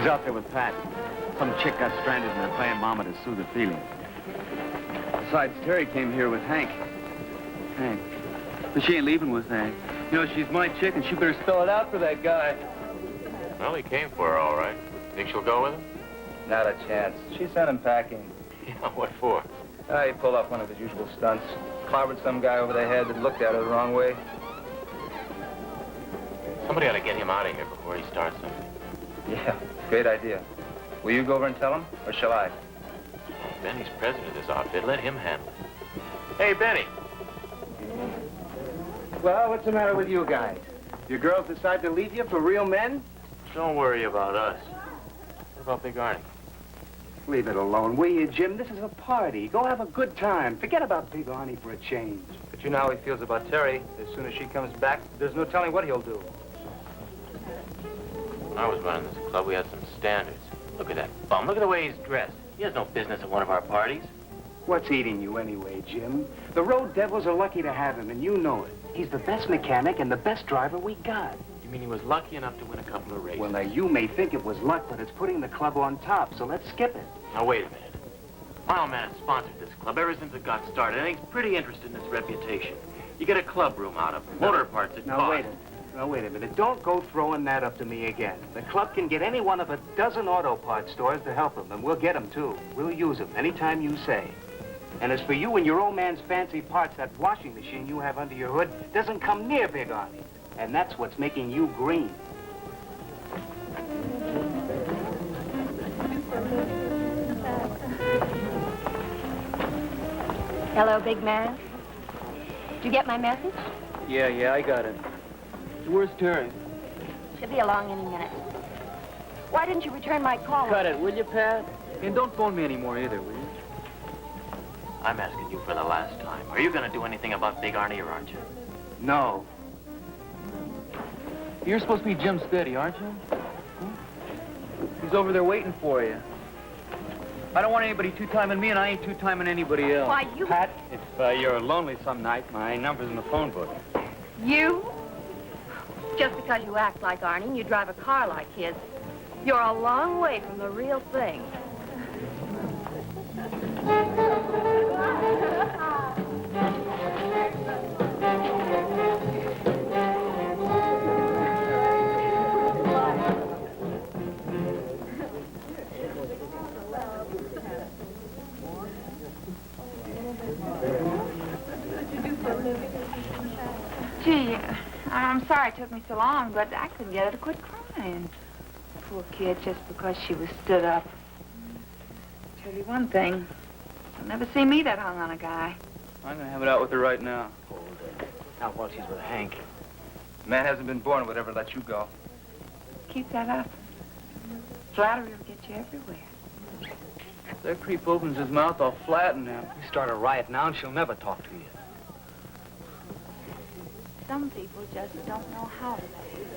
She's out there with Pat. Some chick got stranded and they're playing mama to soothe her feelings. Besides, Terry came here with Hank. Hank. But she ain't leaving with Hank. You know, she's my chick and she better spell it out for that guy. Well, he came for her, all right. Think she'll go with him? Not a chance. She sent him packing. Yeah, what for? He pulled off one of his usual stunts. Clobbered some guy over the head that looked at her the wrong way. Somebody ought to get him out of here before he starts something. Yeah, great idea. Will you go over and tell him, or shall I? Benny's president of this outfit. Let him handle it. Hey, Benny. Well, what's the matter with you guys? Your girls decide to leave you for real men? Don't worry about us. What about Big Arnie? Leave it alone, will you, Jim? This is a party. Go have a good time. Forget about Big Arnie for a change. But you know how he feels about Terry. As soon as she comes back, there's no telling what he'll do. When I was running this club, we had some standards. Look at that bum. Look at the way he's dressed. He has no business at one of our parties. What's eating you anyway, Jim? The Road Devils are lucky to have him, and you know it. He's the best mechanic and the best driver we got. You mean he was lucky enough to win a couple of races? Well, now, you may think it was luck, but it's putting the club on top, so let's skip it. Now, wait a minute. My old man has sponsored this club ever since it got started, and he's pretty interested in its reputation. You get a club room out of it, motor parts at cost. Now, wait a minute. Don't go throwing that up to me again. The club can get any one of a dozen auto parts stores to help them, and we'll get them, too. We'll use them anytime you say. And as for you and your old man's fancy parts, that washing machine you have under your hood doesn't come near Big Arnie. And that's what's making you green. Hello, big man. Did you get my message? Yeah, I got it. Where's Terry? She'll be along any minute. Why didn't you return my call? Cut it, will you, Pat? And don't phone me anymore either, will you? I'm asking you for the last time. Are you going to do anything about Big Arnie, or aren't you? No. You're supposed to be Jim Steady, aren't you? He's over there waiting for you. I don't want anybody two-timing me, and I ain't two-timing anybody else. Why, you... Pat, if you're lonely some night, my number's in the phone book. You? Just because you act like Arnie and you drive a car like his, you're a long way from the real thing. Gee, I'm sorry it took me so long, but I couldn't get her to quit crying. Poor kid, just because she was stood up. Tell you one thing, you'll never see me that hung on a guy. I'm gonna have it out with her right now. Hold it. Not while she's with Hank. Man hasn't been born would ever let you go. Keep that up. Flattery will get you everywhere. If that creep opens his mouth, I'll flatten him. You start a riot now and she'll never talk to you. Some people just don't know how to behave.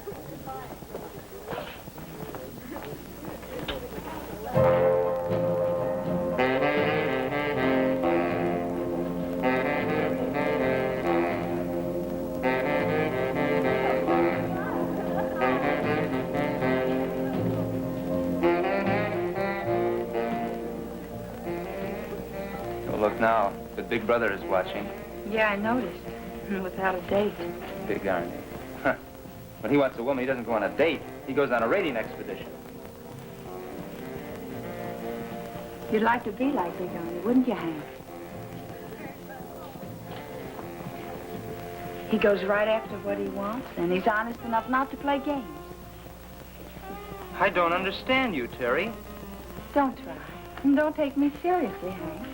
Oh, look now. The big brother is watching. Yeah, I noticed. Without a date. Big Arnie. Huh. When he wants a woman, he doesn't go on a date. He goes on a raiding expedition. You'd like to be like Big Arnie, wouldn't you, Hank? He goes right after what he wants, and he's honest enough not to play games. I don't understand you, Terry. Don't try. And don't take me seriously, Hank.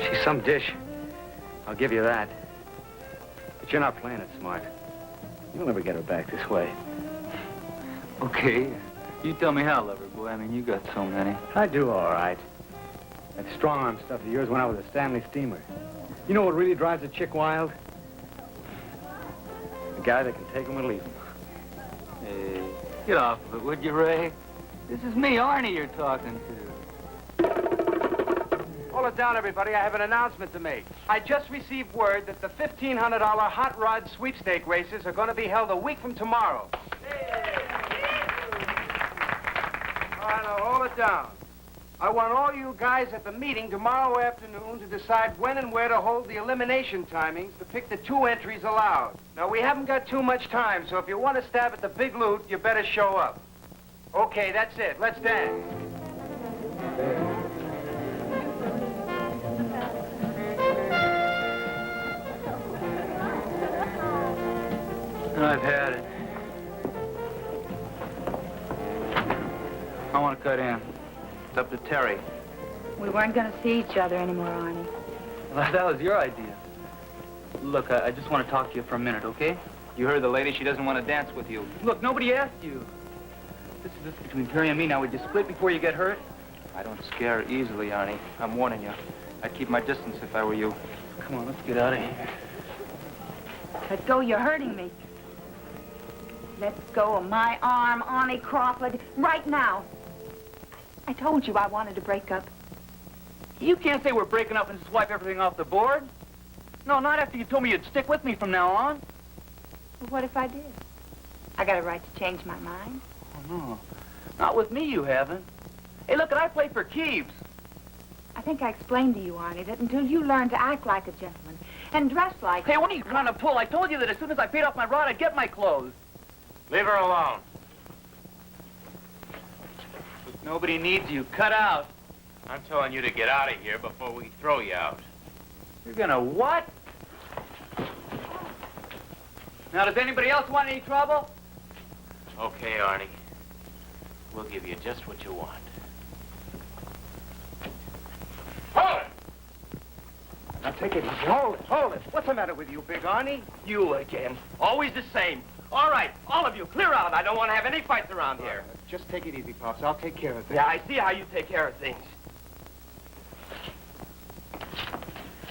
She's some dish. I'll give you that. But you're not playing it smart. You'll never get her back this way. Okay. You tell me how, lover boy. I mean, you got so many. I do all right. That strong-arm stuff of yours went out with a Stanley steamer. You know what really drives a chick wild? A guy that can take 'em or leave 'em. Hey, get off of it, would you, Ray? This is me, Arnie, you're talking to. Hold it down, everybody. I have an announcement to make. I just received word that the $1,500 hot rod sweepstake races are going to be held a week from tomorrow. All right, now hold it down. I want all you guys at the meeting tomorrow afternoon to decide when and where to hold the elimination timings to pick the 2 entries allowed. Now, we haven't got too much time, so if you want to stab at the big loot, you better show up. Okay, that's it. Let's dance. I've had it. I want to cut in. It's up to Terry. We weren't going to see each other anymore, Arnie. Well, that was your idea. Look, I just want to talk to you for a minute, okay? You heard the lady. She doesn't want to dance with you. Look, nobody asked you. This is between Terry and me. Now, would you split before you get hurt? I don't scare easily, Arnie. I'm warning you. I'd keep my distance if I were you. Come on, let's get out of here. Let go, you're hurting me. Let go of my arm, Arnie Crawford, right now. I told you I wanted to break up. You can't say we're breaking up and just wipe everything off the board. No, not after you told me you'd stick with me from now on. Well, what if I did? I got a right to change my mind. Oh, no. Not with me, you haven't. Hey, look, I play for keeps. I think I explained to you, Arnie, that until you learn to act like a gentleman and dress like... Hey, what are you trying to pull? I told you that as soon as I paid off my rod, I'd get my clothes. Leave her alone. Nobody needs you. Cut out. I'm telling you to get out of here before we throw you out. You're gonna what? Now, does anybody else want any trouble? Okay, Arnie. We'll give you just what you want. Hold it! Now, take it easy. Hold it, hold it. What's the matter with you, Big Arnie? You again. Always the same. All right, all of you, clear out. I don't want to have any fights around here. Just take it easy, Pops. I'll take care of things. Yeah, I see how you take care of things.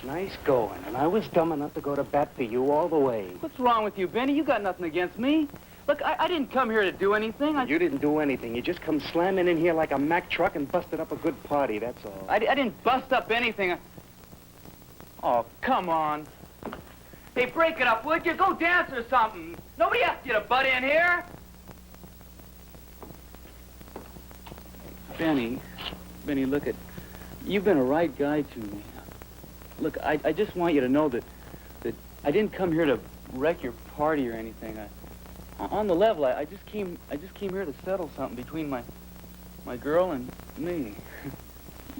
Nice going. And I was dumb enough to go to bat for you all the way. What's wrong with you, Benny? You got nothing against me. Look, I didn't come here to do anything. You didn't do anything. You just come slamming in here like a Mack truck and busted up a good party, that's all. I didn't bust up anything. Oh, come on. Hey, break it up, would you? Go dance or something. Nobody asked you to butt in here. Benny, look, you've been a right guy to me. Look, I just want you to know that I didn't come here to wreck your party or anything. On the level, I just came here to settle something between my girl and me.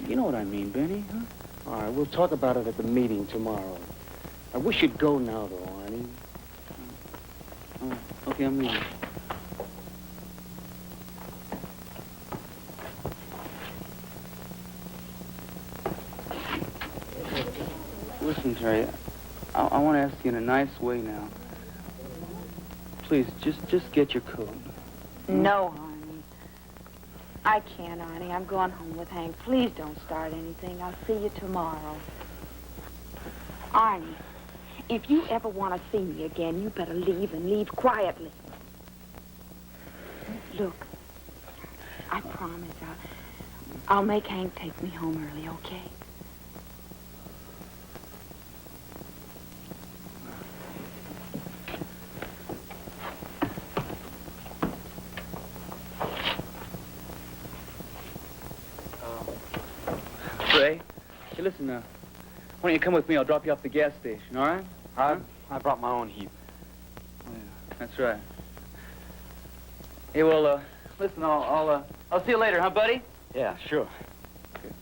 You know what I mean, Benny, huh? All right, we'll talk about it at the meeting tomorrow. I wish you'd go now, though, Arnie. Oh, okay, I'm leaving. Listen, Terry, I want to ask you in a nice way now. Please, just get your coat. No, Arnie. I can't, Arnie. I'm going home with Hank. Please don't start anything. I'll see you tomorrow. Arnie, if you ever want to see me again, you better leave and leave quietly. Look, I promise I'll make Hank take me home early, okay? Ray, hey, listen, why don't you come with me? I'll drop you off at the gas station, all right? I brought my own heap. Oh, yeah, that's right. Hey, well, listen, I'll see you later, huh, buddy? Yeah, sure. Okay.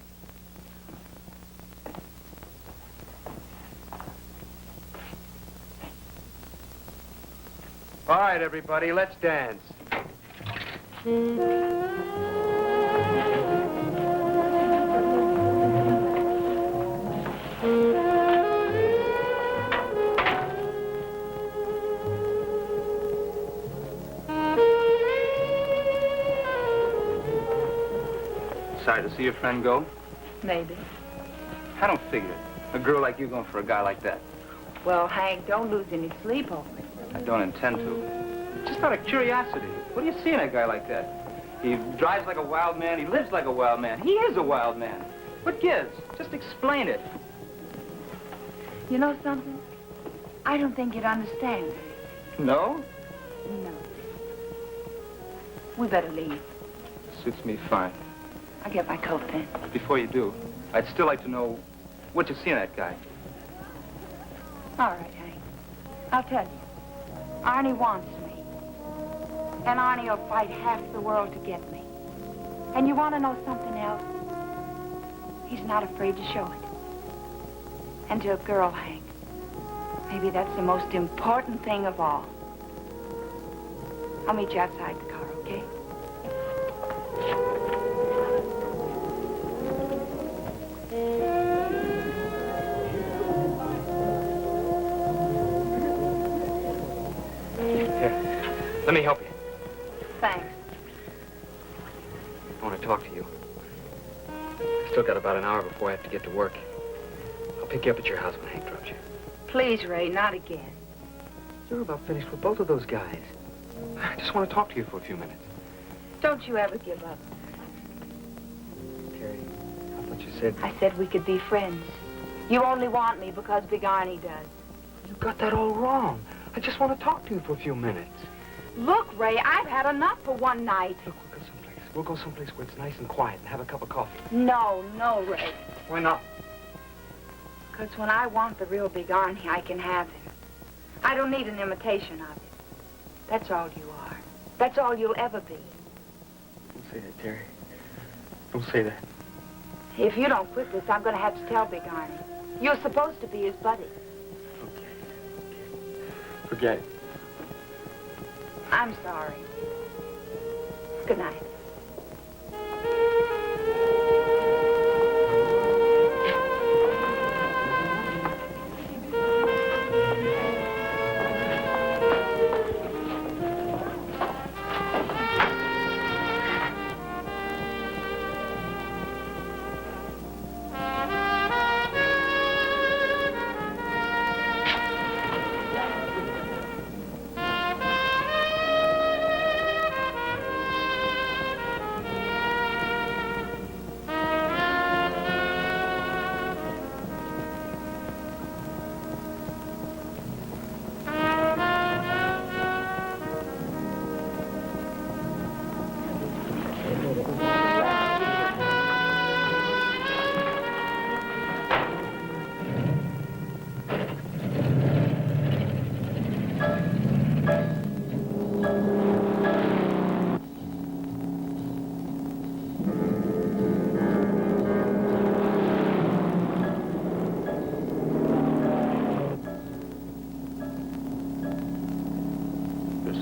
All right, everybody, let's dance. Sorry to see your friend go. Maybe. I don't figure it. A girl like you going for a guy like that. Well, Hank, don't lose any sleep over it. I don't intend to. Just out of curiosity. What do you see in a guy like that? He drives like a wild man. He lives like a wild man. He is a wild man. What gives? Just explain it. You know something? I don't think you'd understand. No? No. We better leave. Suits me fine. I'll get my coat then. Before you do, I'd still like to know what you see in that guy. All right, Hank. I'll tell you. Arnie wants me. And Arnie will fight half the world to get me. And you want to know something else? He's not afraid to show it. And to a girl, Hank, maybe that's the most important thing of all. I'll meet you outside the car, okay? Here, let me help you. Thanks. I want to talk to you. I still got about an hour before I have to get to work. I'll pick you up at your house when Hank drops you. Please, Ray, not again. You're about finished with both of those guys. I just want to talk to you for a few minutes. Don't you ever give up. Terry, I thought you said... I said we could be friends. You only want me because Big Arnie does. You got that all wrong. I just want to talk to you for a few minutes. Look, Ray, I've had enough for one night. Look, we'll go someplace. We'll go someplace where it's nice and quiet and have a cup of coffee. No, Ray. Why not? Because when I want the real Big Arnie, I can have him. I don't need an imitation of him. That's all you are. That's all you'll ever be. Don't say that, Terry. Don't say that. If you don't quit this, I'm going to have to tell Big Arnie. You're supposed to be his buddy. Okay. Forget it. I'm sorry. Good night.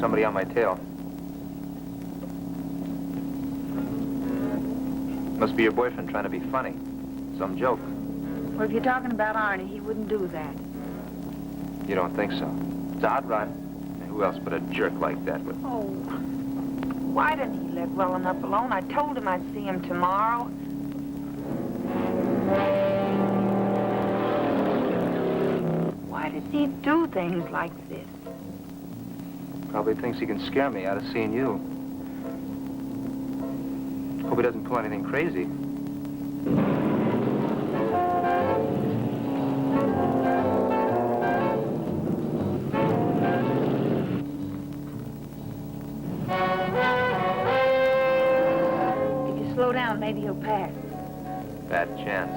Somebody on my tail. Must be your boyfriend trying to be funny. Some joke. Well, if you're talking about Arnie, he wouldn't do that. You don't think so? It's odd, Ron. Who else but a jerk like that would... Oh, why didn't he let well enough alone? I told him I'd see him tomorrow. Why does he do things like this? Probably thinks he can scare me out of seeing you. Hope he doesn't pull anything crazy. If you slow down, maybe he'll pass. Bad chance.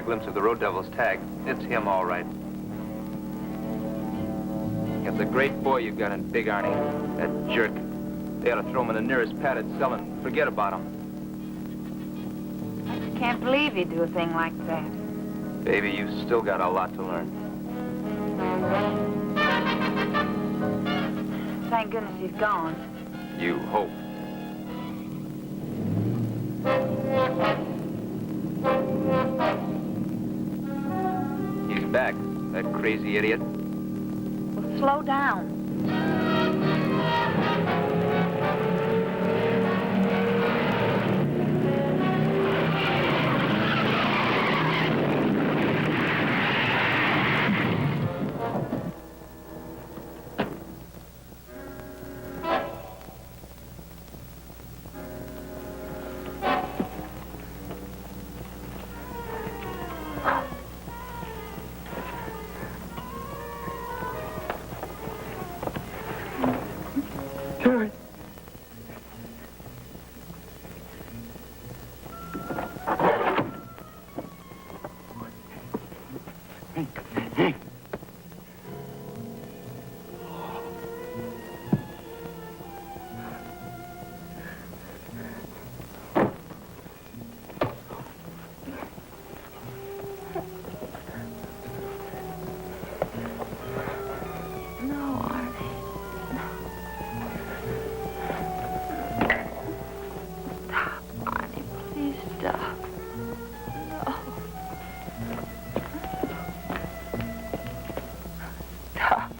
Glimpse of the Road Devil's tag. It's him, all right. It's a great boy you've got in Big Arnie. That jerk. They ought to throw him in the nearest padded cell and forget about him. I just can't believe he'd do a thing like that. Baby, you've still got a lot to learn. Thank goodness he's gone. You hope. He's back, that crazy idiot. Well, slow down. Do it. No, Arnie. Stop, Arnie. Please stop. No. Stop.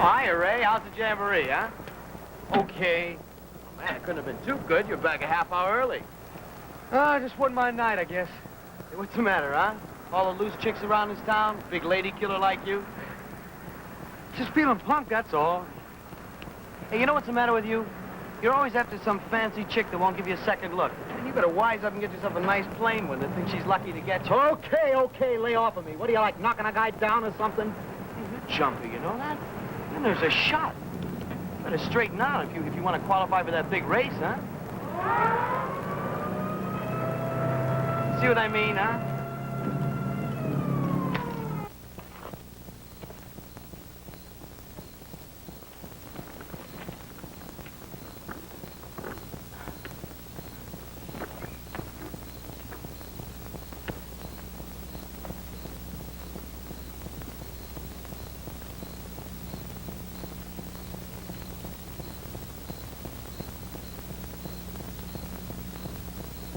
Oh, hiya, Ray. How's the jamboree, huh? Okay. Oh, man, it couldn't have been too good. You're back a half hour early. Just wasn't my night, I guess. Hey, what's the matter, huh? All the loose chicks around this town? Big lady killer like you? Just feeling punk, that's all. Hey, you know what's the matter with you? You're always after some fancy chick that won't give you a second look. And you better wise up and get yourself a nice plain one that thinks she's lucky to get you. Okay, lay off of me. What do you like, knocking a guy down or something? Hey, you're jumpy, you know that? Then there's a shot. You better straighten out if you want to qualify for that big race, huh? See what I mean, huh?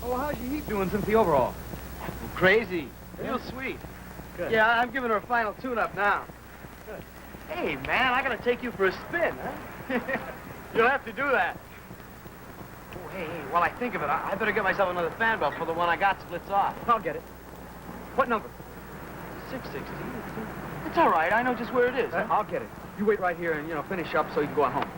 Oh, how's your heat doing since the overhaul? Crazy. Real sweet. Good. Yeah, I'm giving her a final tune-up now. Good. Hey, man, I gotta take you for a spin, huh? You'll have to do that. Oh, hey, while I think of it, I better get myself another fan belt for the one I got splits off. I'll get it. What number? 660. It's all right. I know just where it is. I'll get it. You wait right here and, finish up so you can go on home.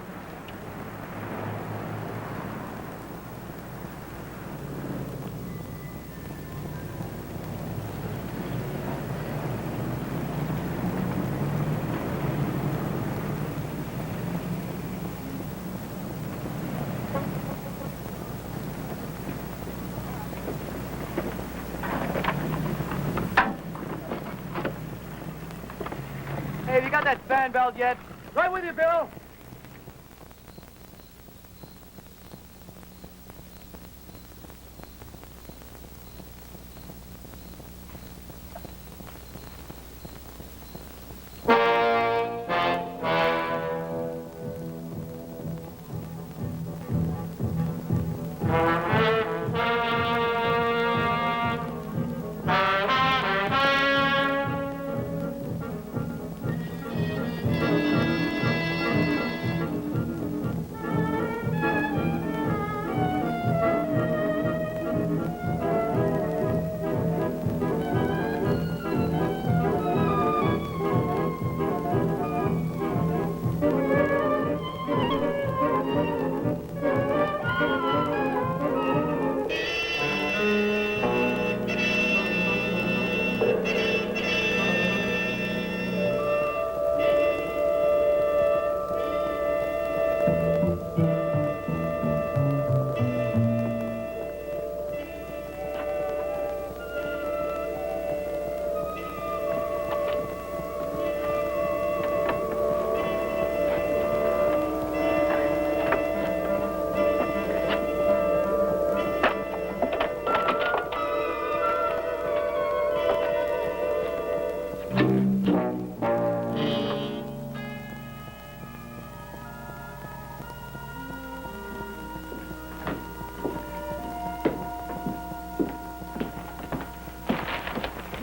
Hey, have you got that fan belt yet? Right with you, Bill.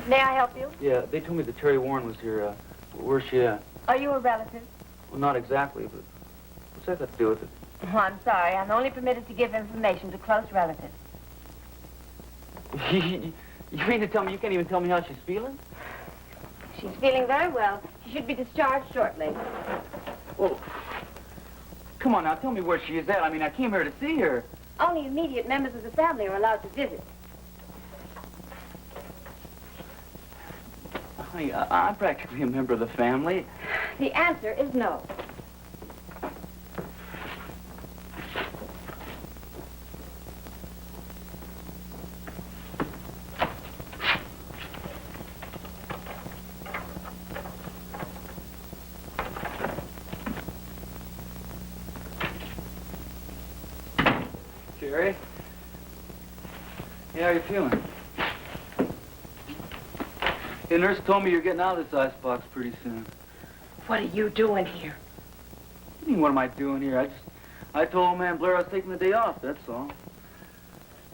May I help you? Yeah, they told me that Terry Warren was here. Where's she at? Are you a relative? Well, not exactly, but what's that got to do with it? Oh, I'm sorry. I'm only permitted to give information to close relatives. You mean to tell me you can't even tell me how she's feeling? She's feeling very well. She should be discharged shortly. Well, come on now, tell me where she is at. I mean, I came here to see her. Only immediate members of the family are allowed to visit. Honey, I'm practically a member of the family. The answer is no. Jerry? Yeah, how you feeling? The nurse told me you're getting out of this icebox pretty soon. What are you doing here? What do you mean, what am I doing here? I told old man Blair I was taking the day off, that's all.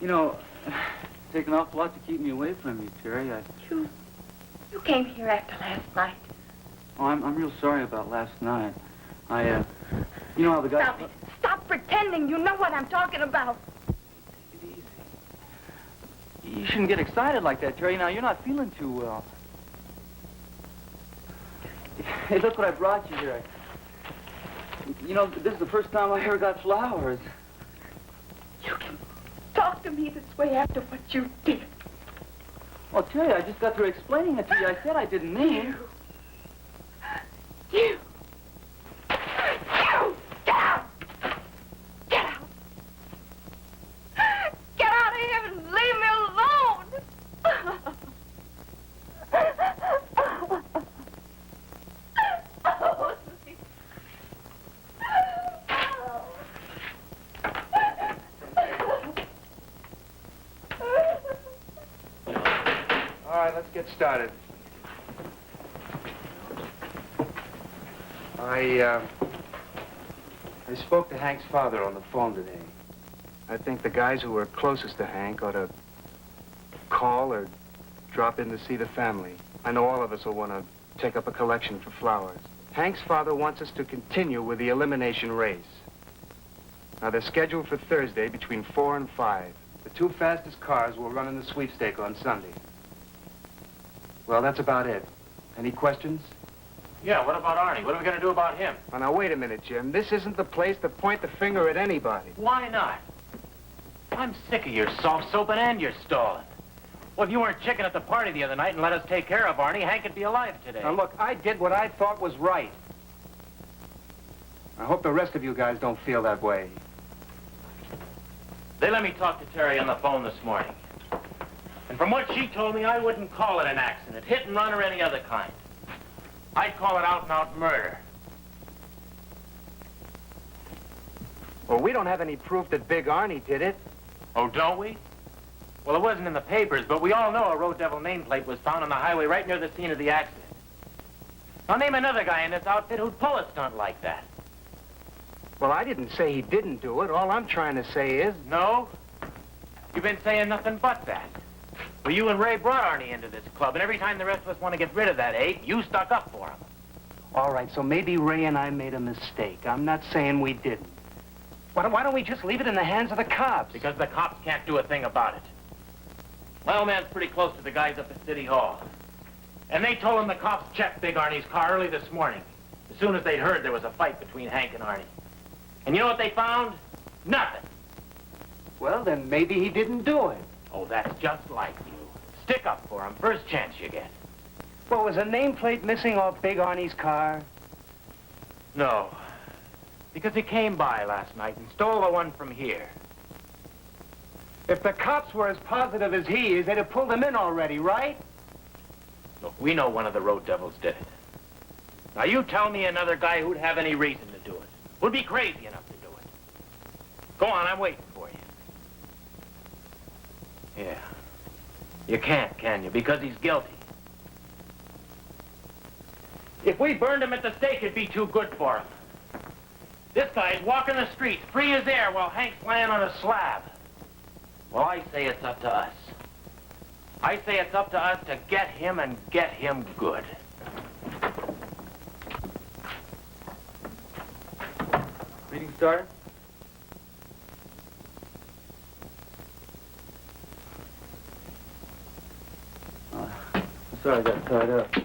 You know, it's taken an awful lot to keep me away from you, Terry. You came here after last night. Oh, I'm real sorry about last night. You know how the guy... Stop it. Stop pretending. You know what I'm talking about. Take it easy. You shouldn't get excited like that, Terry. Now, you're not feeling too well. Hey, look what I brought you here. You know, this is the first time I ever got flowers. You can talk to me this way after what you did. Well, Terry, I just got through explaining it to you. I said I didn't mean... You! Get out! Get out! Get out of here and leave me alone! All right, let's get started. I spoke to Hank's father on the phone today. I think the guys who are closest to Hank ought to call or drop in to see the family. I know all of us will want to take up a collection for flowers. Hank's father wants us to continue with the elimination race. Now, they're scheduled for Thursday between 4 and 5. The 2 fastest cars will run in the sweepstake on Sunday. Well, that's about it. Any questions? Yeah, what about Arnie? What are we going to do about him? Oh, now, wait a minute, Jim. This isn't the place to point the finger at anybody. Why not? I'm sick of your soft-soaping and your stalling. Well, if you weren't chicken at the party the other night and let us take care of Arnie, Hank would be alive today. Now, look, I did what I thought was right. I hope the rest of you guys don't feel that way. They let me talk to Terry on the phone this morning. And from what she told me, I wouldn't call it an accident, hit and run or any other kind. I'd call it out-and-out murder. Well, we don't have any proof that Big Arnie did it. Oh, don't we? Well, it wasn't in the papers, but we all know a Road Devil nameplate was found on the highway right near the scene of the accident. Now, name another guy in this outfit who'd pull a stunt like that. Well, I didn't say he didn't do it. All I'm trying to say is... No? You've been saying nothing but that. Well, you and Ray brought Arnie into this club, and every time the rest of us want to get rid of that ape, you stuck up for him. All right, so maybe Ray and I made a mistake. I'm not saying we didn't. Why don't we just leave it in the hands of the cops? Because the cops can't do a thing about it. My old man's pretty close to the guys up at City Hall. And they told him the cops checked Big Arnie's car early this morning, as soon as they'd heard there was a fight between Hank and Arnie. And you know what they found? Nothing. Well, then maybe he didn't do it. Oh, that's just like you. Stick up for him, first chance you get. Well, was a nameplate missing off Big Arnie's car? No, because he came by last night and stole the one from here. If the cops were as positive as he is, they'd have pulled him in already, right? Look, we know one of the Road Devils did it. Now, you tell me another guy who'd have any reason to do it. Who'd be crazy enough to do it. Go on, I'm waiting for you. Yeah. You can't, can you? Because he's guilty. If we burned him at the stake, it'd be too good for him. This guy's walking the streets, free as air, while Hank's laying on a slab. Well, I say it's up to us. I say it's up to us to get him and get him good. Meeting started? Sorry, I got tied up.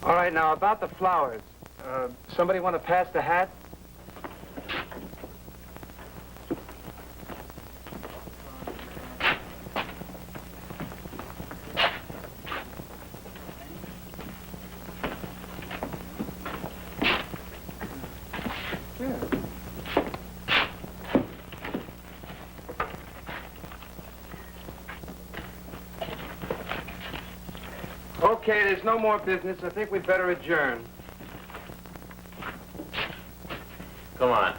All right, now, about the flowers. Somebody want to pass the hat? Okay, there's no more business. I think we'd better adjourn. Come on.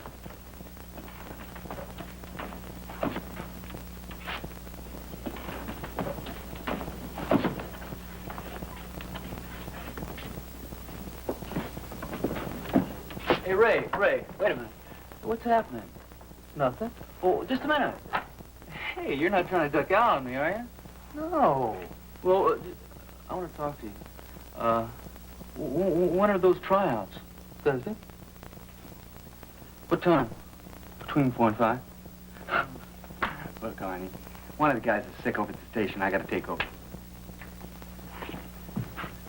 Hey, Ray, wait a minute. What's happening? Nothing. Oh, just a minute. Hey, you're not trying to duck out on me, are you? No. Well, I want to talk to you. When are those tryouts? Thursday? What time? Between 4 and 5? Look, Arnie, one of the guys is sick over at the station. I got to take over.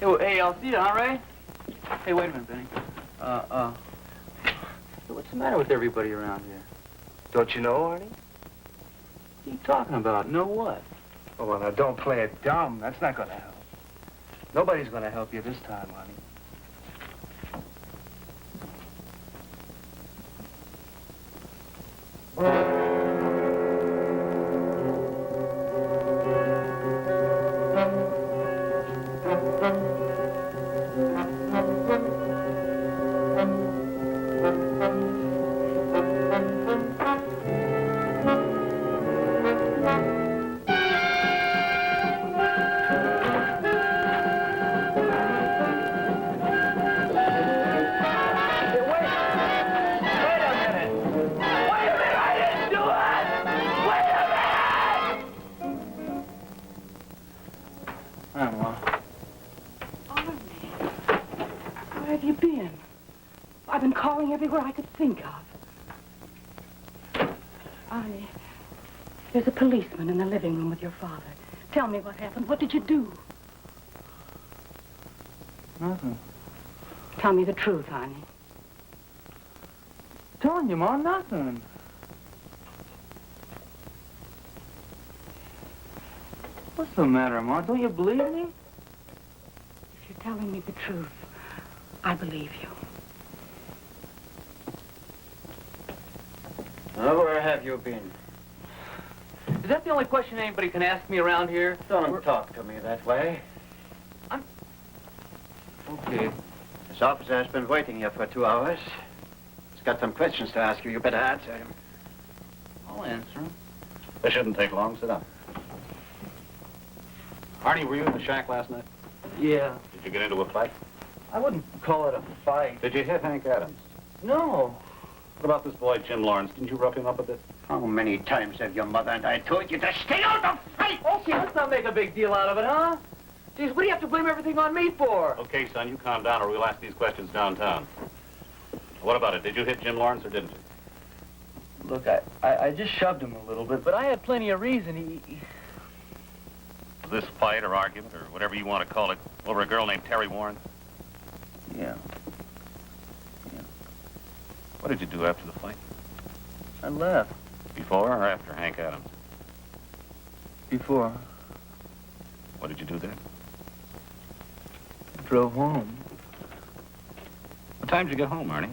Hey, I'll see you, huh, Ray? Hey, wait a minute, Benny. What's the matter with everybody around here? Don't you know, Arnie? What are you talking about? Know what? Oh, well, now, don't play it dumb. That's not going to help. Nobody's going to help you this time, Arnie. Where have you been? I've been calling everywhere I could think of. Arnie, there's a policeman in the living room with your father. Tell me what happened. What did you do? Nothing. Tell me the truth, Arnie. Telling you, Ma, nothing. What's the matter, Ma? Don't you believe me? If you're telling me the truth, I believe you. Where have you been? Is that the only question anybody can ask me around here? Don't talk to me that way. Okay. This officer has been waiting here for 2 hours. He's got some questions to ask you. You better answer him. I'll answer him. This shouldn't take long. Sit down. Arnie, were you in the shack last night? Yeah. Did you get into a fight? I wouldn't call it a fight. Did you hit Hank Adams? No. What about this boy, Jim Lawrence? Didn't you rough him up a bit? How many times have your mother and I told you to stay out of fight? Okay, let's not make a big deal out of it, huh? Geez, what do you have to blame everything on me for? Okay, son, you calm down or we'll ask these questions downtown. What about it? Did you hit Jim Lawrence or didn't you? Look, I just shoved him a little bit, but I had plenty of reason. Was this fight or argument or whatever you want to call it over a girl named Terry Warren? Yeah. What did you do after the fight? I left. Before or after Hank Adams? Before. What did you do then? Drove home. What time did you get home, Arnie?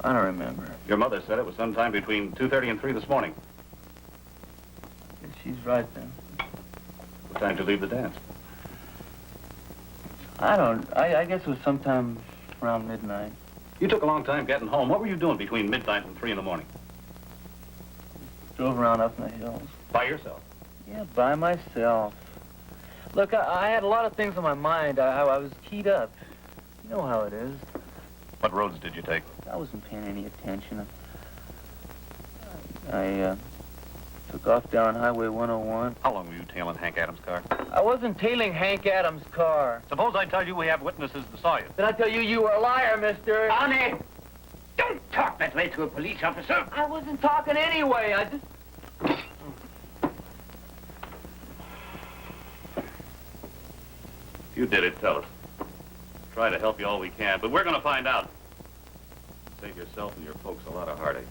I don't remember. Your mother said it was sometime between 2:30 and 3 this morning. Yeah, she's right then. What time did you leave the dance? I guess it was sometime around midnight. You took a long time getting home. What were you doing between midnight and 3 in the morning? Drove around up in the hills. By yourself? Yeah, by myself. Look, I had a lot of things on my mind. I was keyed up. You know how it is. What roads did you take? I wasn't paying any attention. I took off down Highway 101. How long were you tailing Hank Adams' car? I wasn't tailing Hank Adams' car. Suppose I tell you we have witnesses that saw you. Did I tell you you were a liar, mister? Arnie! Don't talk that way to a police officer. I wasn't talking anyway. I just... If you did it, tell us. Try to help you all we can, but we're going to find out. Save yourself and your folks a lot of heartache.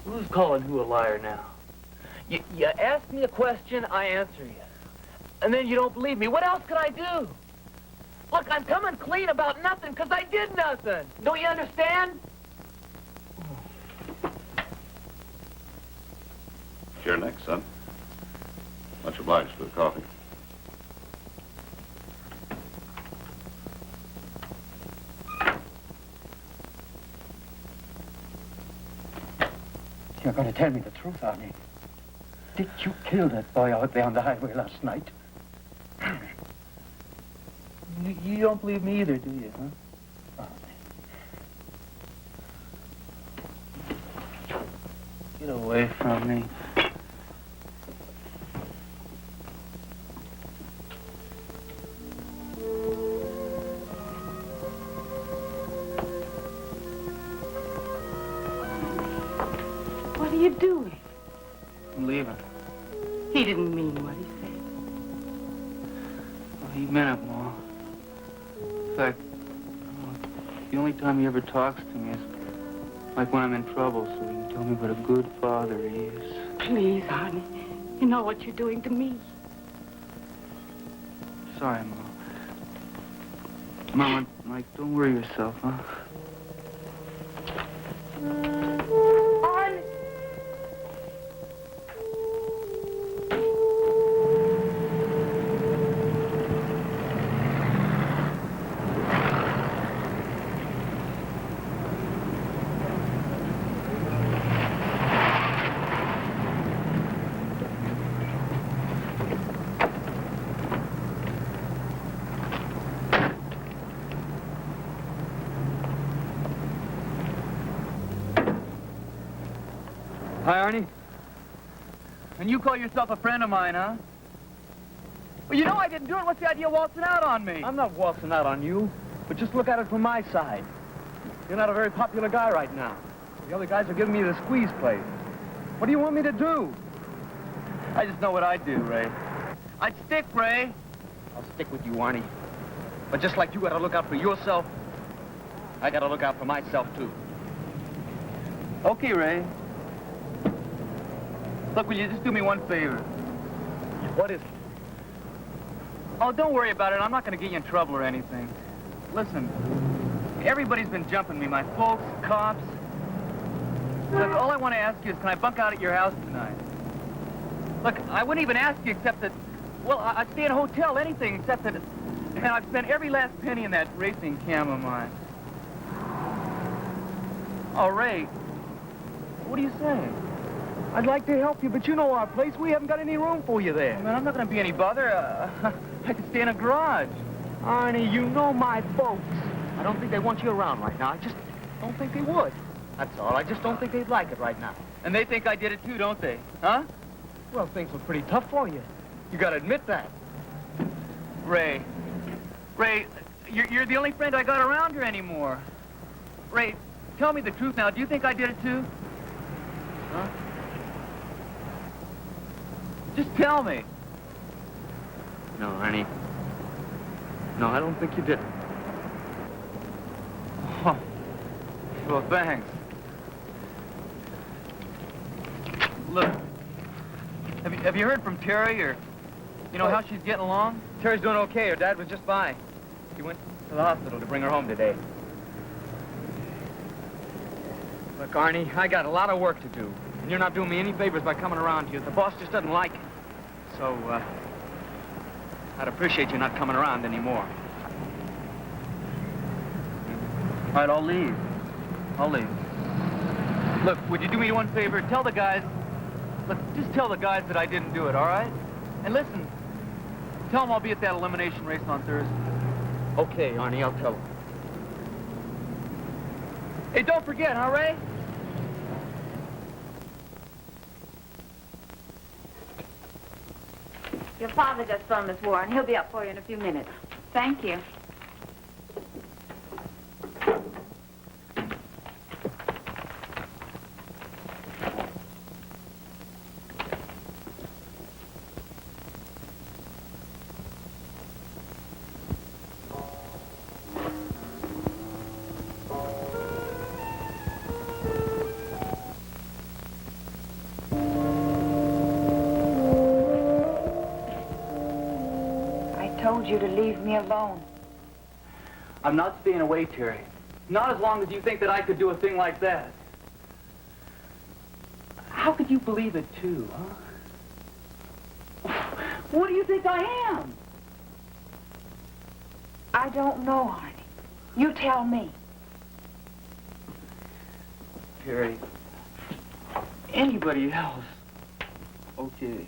Who's calling who a liar now? You ask me a question, I answer you. And then you don't believe me. What else could I do? Look, I'm coming clean about nothing because I did nothing. Don't you understand? You're next, son. Much obliged for the coffee. You're going to tell me the truth, Arnie. Did you kill that boy out there on the highway last night? You don't believe me either, do you, huh? Get away from me. What are you doing? I'm leaving. He didn't mean what he said. Well, he meant it, Ma. In fact, the only time he ever talks to me is like when I'm in trouble, so he can tell me what a good father he is. Please, Arnie. You know what you're doing to me. Sorry, Ma. Mama, Mike, don't worry yourself, huh? Hi, Arnie. And you call yourself a friend of mine, huh? Well, you know I didn't do it. What's the idea of waltzing out on me? I'm not waltzing out on you, but just look at it from my side. You're not a very popular guy right now. The other guys are giving me the squeeze plate. What do you want me to do? I just know what I'd do, Ray. I'd stick, Ray. I'll stick with you, Arnie. But just like you gotta look out for yourself, I gotta look out for myself, too. Okay, Ray. Look, will you just do me one favor? What is it? Oh, don't worry about it. I'm not going to get you in trouble or anything. Listen, everybody's been jumping me. My folks, cops. Look, all I want to ask you is, can I bunk out at your house tonight? Look, I wouldn't even ask you except that, well, I'd stay in a hotel, anything except that, and I've spent every last penny in that racing cam of mine. Oh, Ray, what are you saying? I'd like to help you, but you know our place. We haven't got any room for you there. Man, I'm not going to be any bother. I could stay in a garage. Arnie, you know my folks. I don't think they want you around right now. I just don't think they would. That's all. I just don't think they'd like it right now. And they think I did it too, don't they? Huh? Well, things were pretty tough for you. You got to admit that. Ray, you're the only friend I got around here anymore. Ray, tell me the truth now. Do you think I did it too? Huh? Just tell me. No, Arnie. No, I don't think you did. Oh. Well, thanks. Look, have you heard from Terry, or you know how she's getting along? Terry's doing okay. Her dad was just by. He went to the hospital to bring her home today. Look, Arnie, I got a lot of work to do. And you're not doing me any favors by coming around here. The boss just doesn't like it. So, I'd appreciate you not coming around anymore. All right, I'll leave. Look, would you do me one favor? Tell the guys... Look, just tell the guys that I didn't do it, all right? And listen, tell them I'll be at that elimination race on Thursday. Okay, Arnie, I'll tell him. Hey, don't forget, huh, Ray? Your father just phoned Miss Warren. He'll be up for you in a few minutes. Thank you. I told you to leave me alone. I'm not staying away, Terry. Not as long as you think that I could do a thing like that. How could you believe it, too, huh? What do you think I am? I don't know, Arnie. You tell me. Terry, anybody else, okay.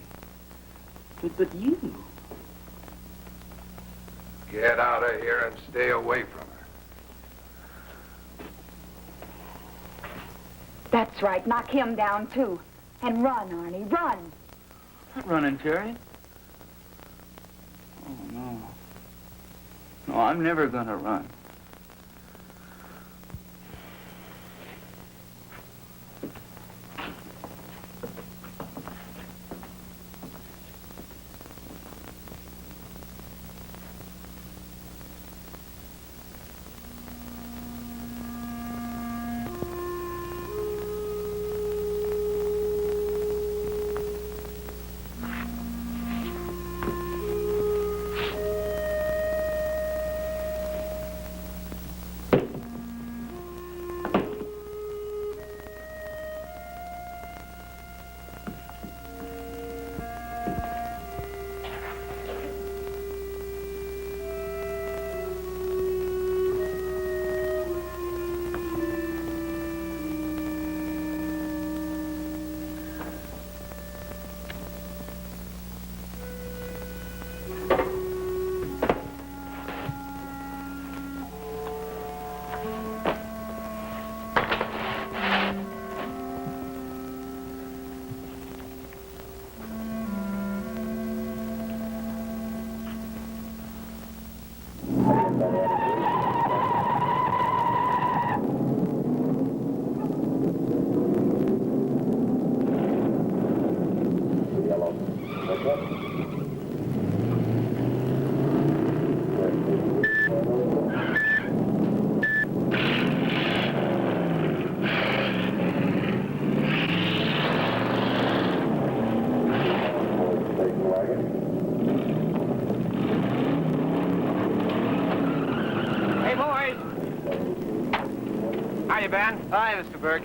But you. Get out of here and stay away from her. That's right. Knock him down, too. And run, Arnie, run. Not running, Terry. Oh, no. No, I'm never gonna run. Hiya, Ben. Hi, Mr. Burke.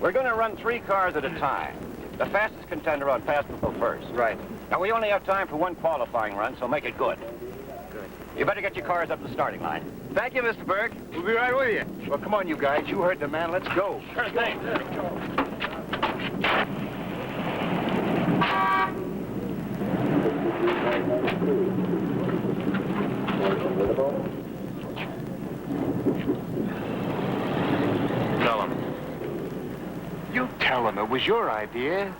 We're going to run 3 cars at a time. The fastest contender on fast will go first. Right. Now, we only have time for 1 qualifying run, so make it good. Good. You better get your cars up the starting line. Thank you, Mr. Burke. We'll be right with you. Well, come on, you guys. You heard the man. Let's go. Sure thing. Tell him. You tell him it was your idea.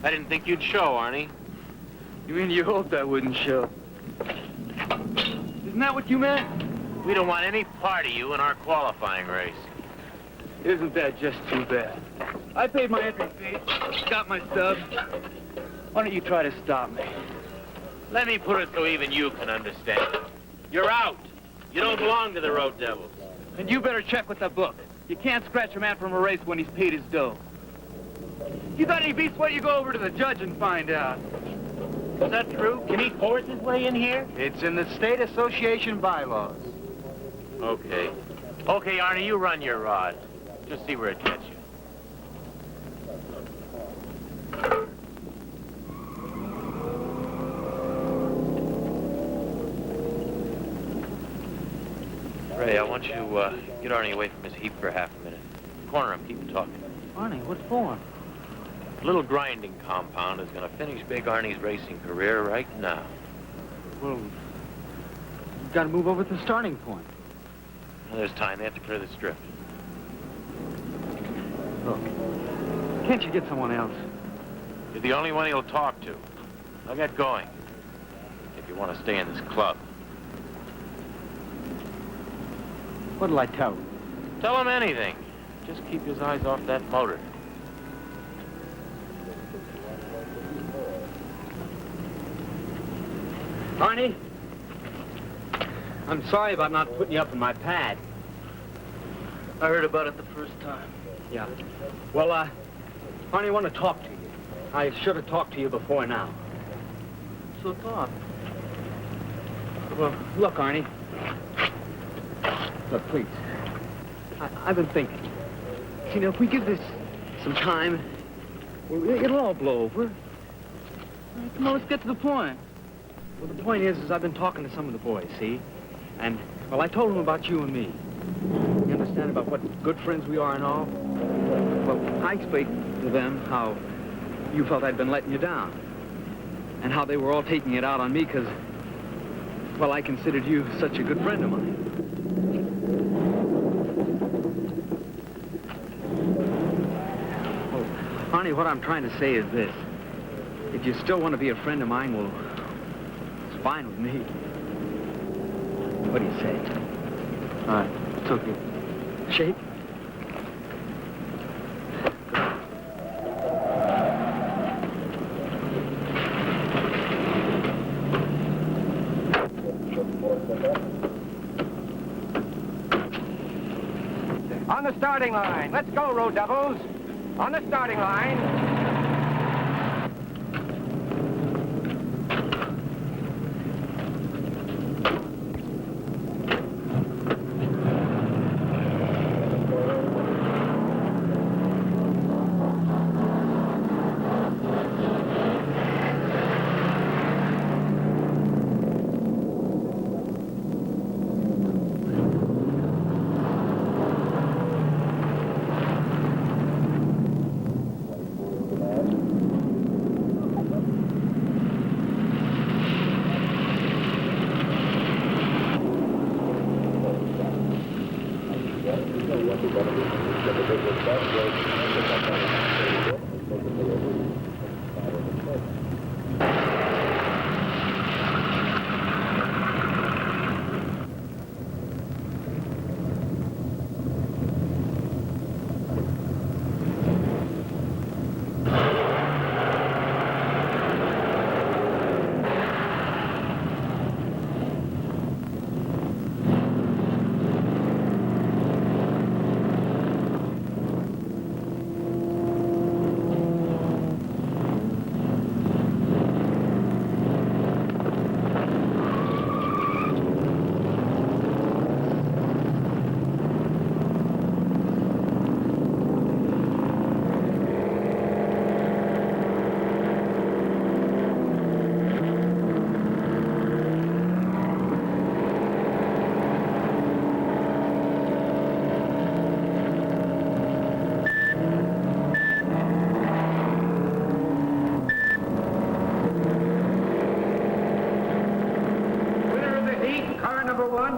I didn't think you'd show, Arnie. You mean you hoped I wouldn't show? Isn't that what you meant? We don't want any part of you in our qualifying race. Isn't that just too bad? I paid my entry fee, got my stub. Why don't you try to stop me? Let me put it so even you can understand. You're out. You don't belong to the Road Devils. And you better check with the book. You can't scratch a man from a race when he's paid his dough. You got any beats? Why don't you go over to the judge and find out? Is that true? Can he force his way in here? It's in the state association bylaws. Okay. Okay, Arnie, you run your rod. Just see where it gets you. Ray, I want you to get Arnie away from his heap for half a minute. Corner him, keep him talking. Arnie, what for? A little grinding compound is going to finish Big Arnie's racing career right now. Well, you've got to move over to the starting point. Well, there's time. They have to clear the strip. Look, can't you get someone else? You're the only one he'll talk to. Now get going. If you want to stay in this club. What'll I tell him? Tell him anything. Just keep his eyes off that motor. Arnie, I'm sorry about not putting you up in my pad. I heard about it the first time. Yeah. Well, Arnie, I want to talk to you. I should have talked to you before now. So talk. Well, look, Arnie. Look, please. I've been thinking. See, now, if we give this some time, well, it'll all blow over. Come on, let's get to the point. Well, the point is I've been talking to some of the boys, see? And, well, I told them about you and me. You understand about what good friends we are and all? Well, I explained to them how you felt I'd been letting you down. And how they were all taking it out on me because, well, I considered you such a good friend of mine. Oh, Arnie, what I'm trying to say is this. If you still want to be a friend of mine, well, it's fine with me. What do you say? All right, it's okay. Shake? On the starting line. Let's go, Road Devils. On the starting line.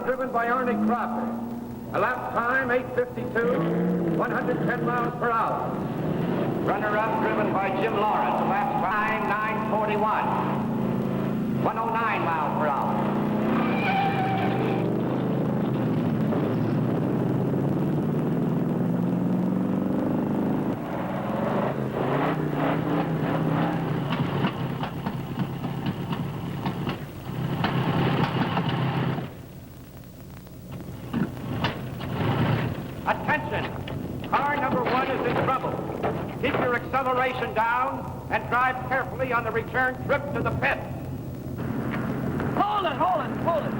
Driven by Arnie Cropper. A lap time, 8:52, 110 miles per hour. Runner-up, driven by Jim Lawrence. A lap time, 9:41, 109 miles per hour. Attention! Car number 1 is in trouble. Keep your acceleration down and drive carefully on the return trip to the pit. Hold it, hold it, hold it.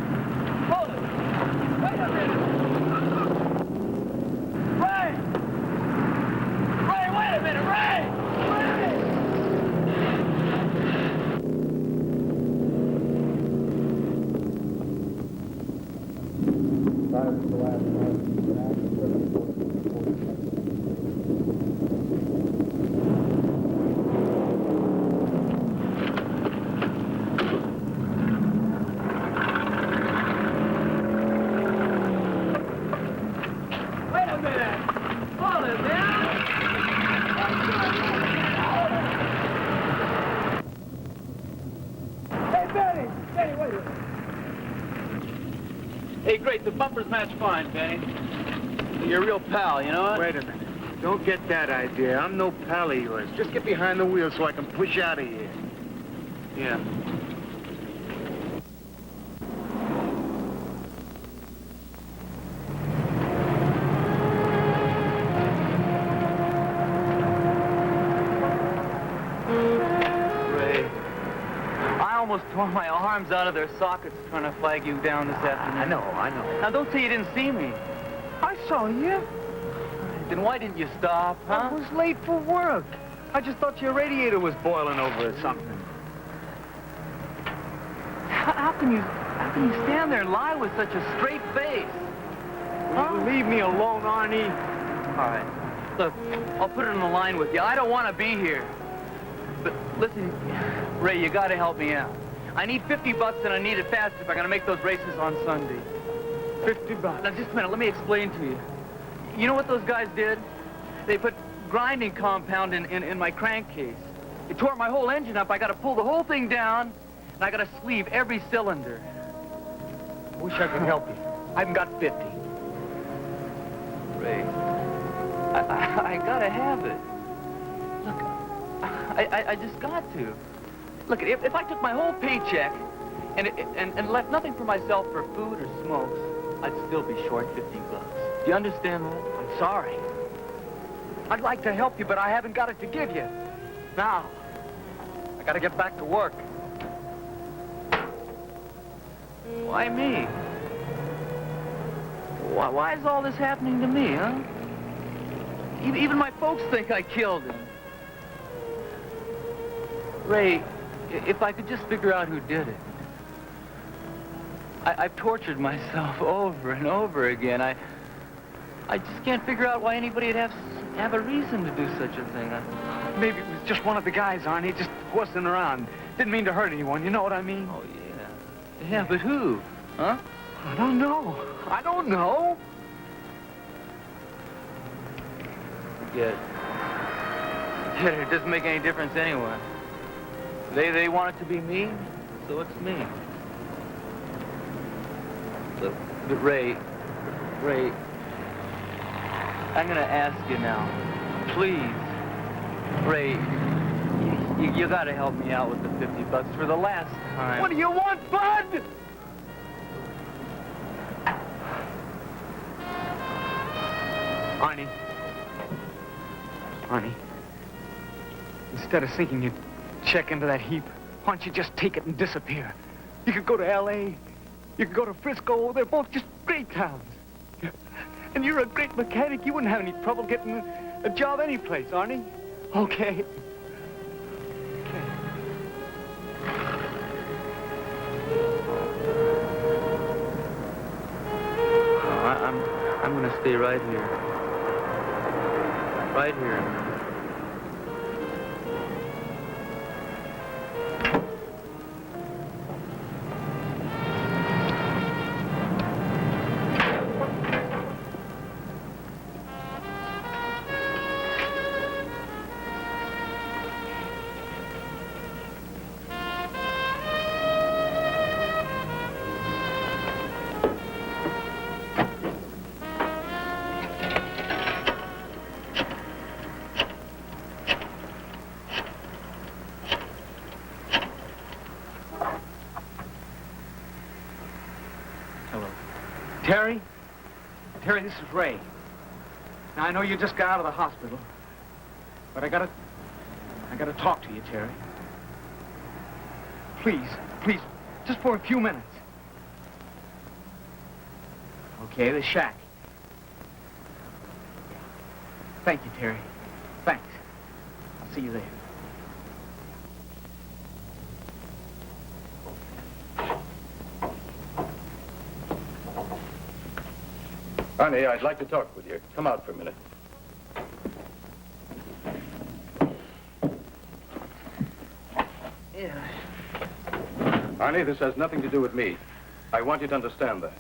Hold it. Wait a minute. Ray! Ray, wait a minute, Ray! Hey, great, the bumpers match fine, Benny. You're a real pal, you know what? Wait a minute. Don't get that idea. I'm no pal of yours. Just get behind the wheel so I can push out of here. Yeah. Ray, I almost tore my arms out of their sockets trying to flag you down this afternoon. I know. Now, don't say you didn't see me. I saw you. Then why didn't you stop, huh? I was late for work. I just thought your radiator was boiling over or something. How can you stand there and lie with such a straight face? Will you leave me alone, Arnie? All right. Look, I'll put it on the line with you. I don't want to be here. But listen, Ray, you got to help me out. I need $50 and I need it fast if I'm going to make those races on Sunday. $50. Now, just a minute. Let me explain to you. You know what those guys did? They put grinding compound in my crankcase. It tore my whole engine up. I got to pull the whole thing down, and I got to sleeve every cylinder. I wish I could help you. I haven't got 50. Ray, I gotta have it. Look, I just got to. Look, if I took my whole paycheck and left nothing for myself for food or smokes, I'd still be short $50. Do you understand that? I'm sorry. I'd like to help you, but I haven't got it to give you. Now, I gotta get back to work. Why me? Why is all this happening to me, huh? Even my folks think I killed him. Ray, if I could just figure out who did it. I've tortured myself over and over again. I just can't figure out why anybody would have a reason to do such a thing. Maybe it was just one of the guys, Arnie, just horsing around. Didn't mean to hurt anyone, you know what I mean? Oh, yeah. Yeah, but who? Huh? I don't know. I don't know. Forget it. It doesn't make any difference anyway. They want it to be me, so it's me. Look, but Ray, I'm gonna ask you now, please, Ray, you gotta help me out with the $50 for the last time. What do you want, Bud? Arnie, instead of sinking your check into that heap, why don't you just take it and disappear? You could go to L.A., you could go to Frisco. They're both just great towns. And you're a great mechanic. You wouldn't have any trouble getting a job anyplace, Arnie. Okay. I'm gonna stay right here. Right here. Terry? Terry, this is Ray. Now, I know you just got out of the hospital, but I gotta talk to you, Terry. Please, just for a few minutes. Okay, the shack. Thank you, Terry. Thanks. I'll see you there. Honey, I'd like to talk with you. Come out for a minute. Yeah. Arnie, this has nothing to do with me. I want you to understand that.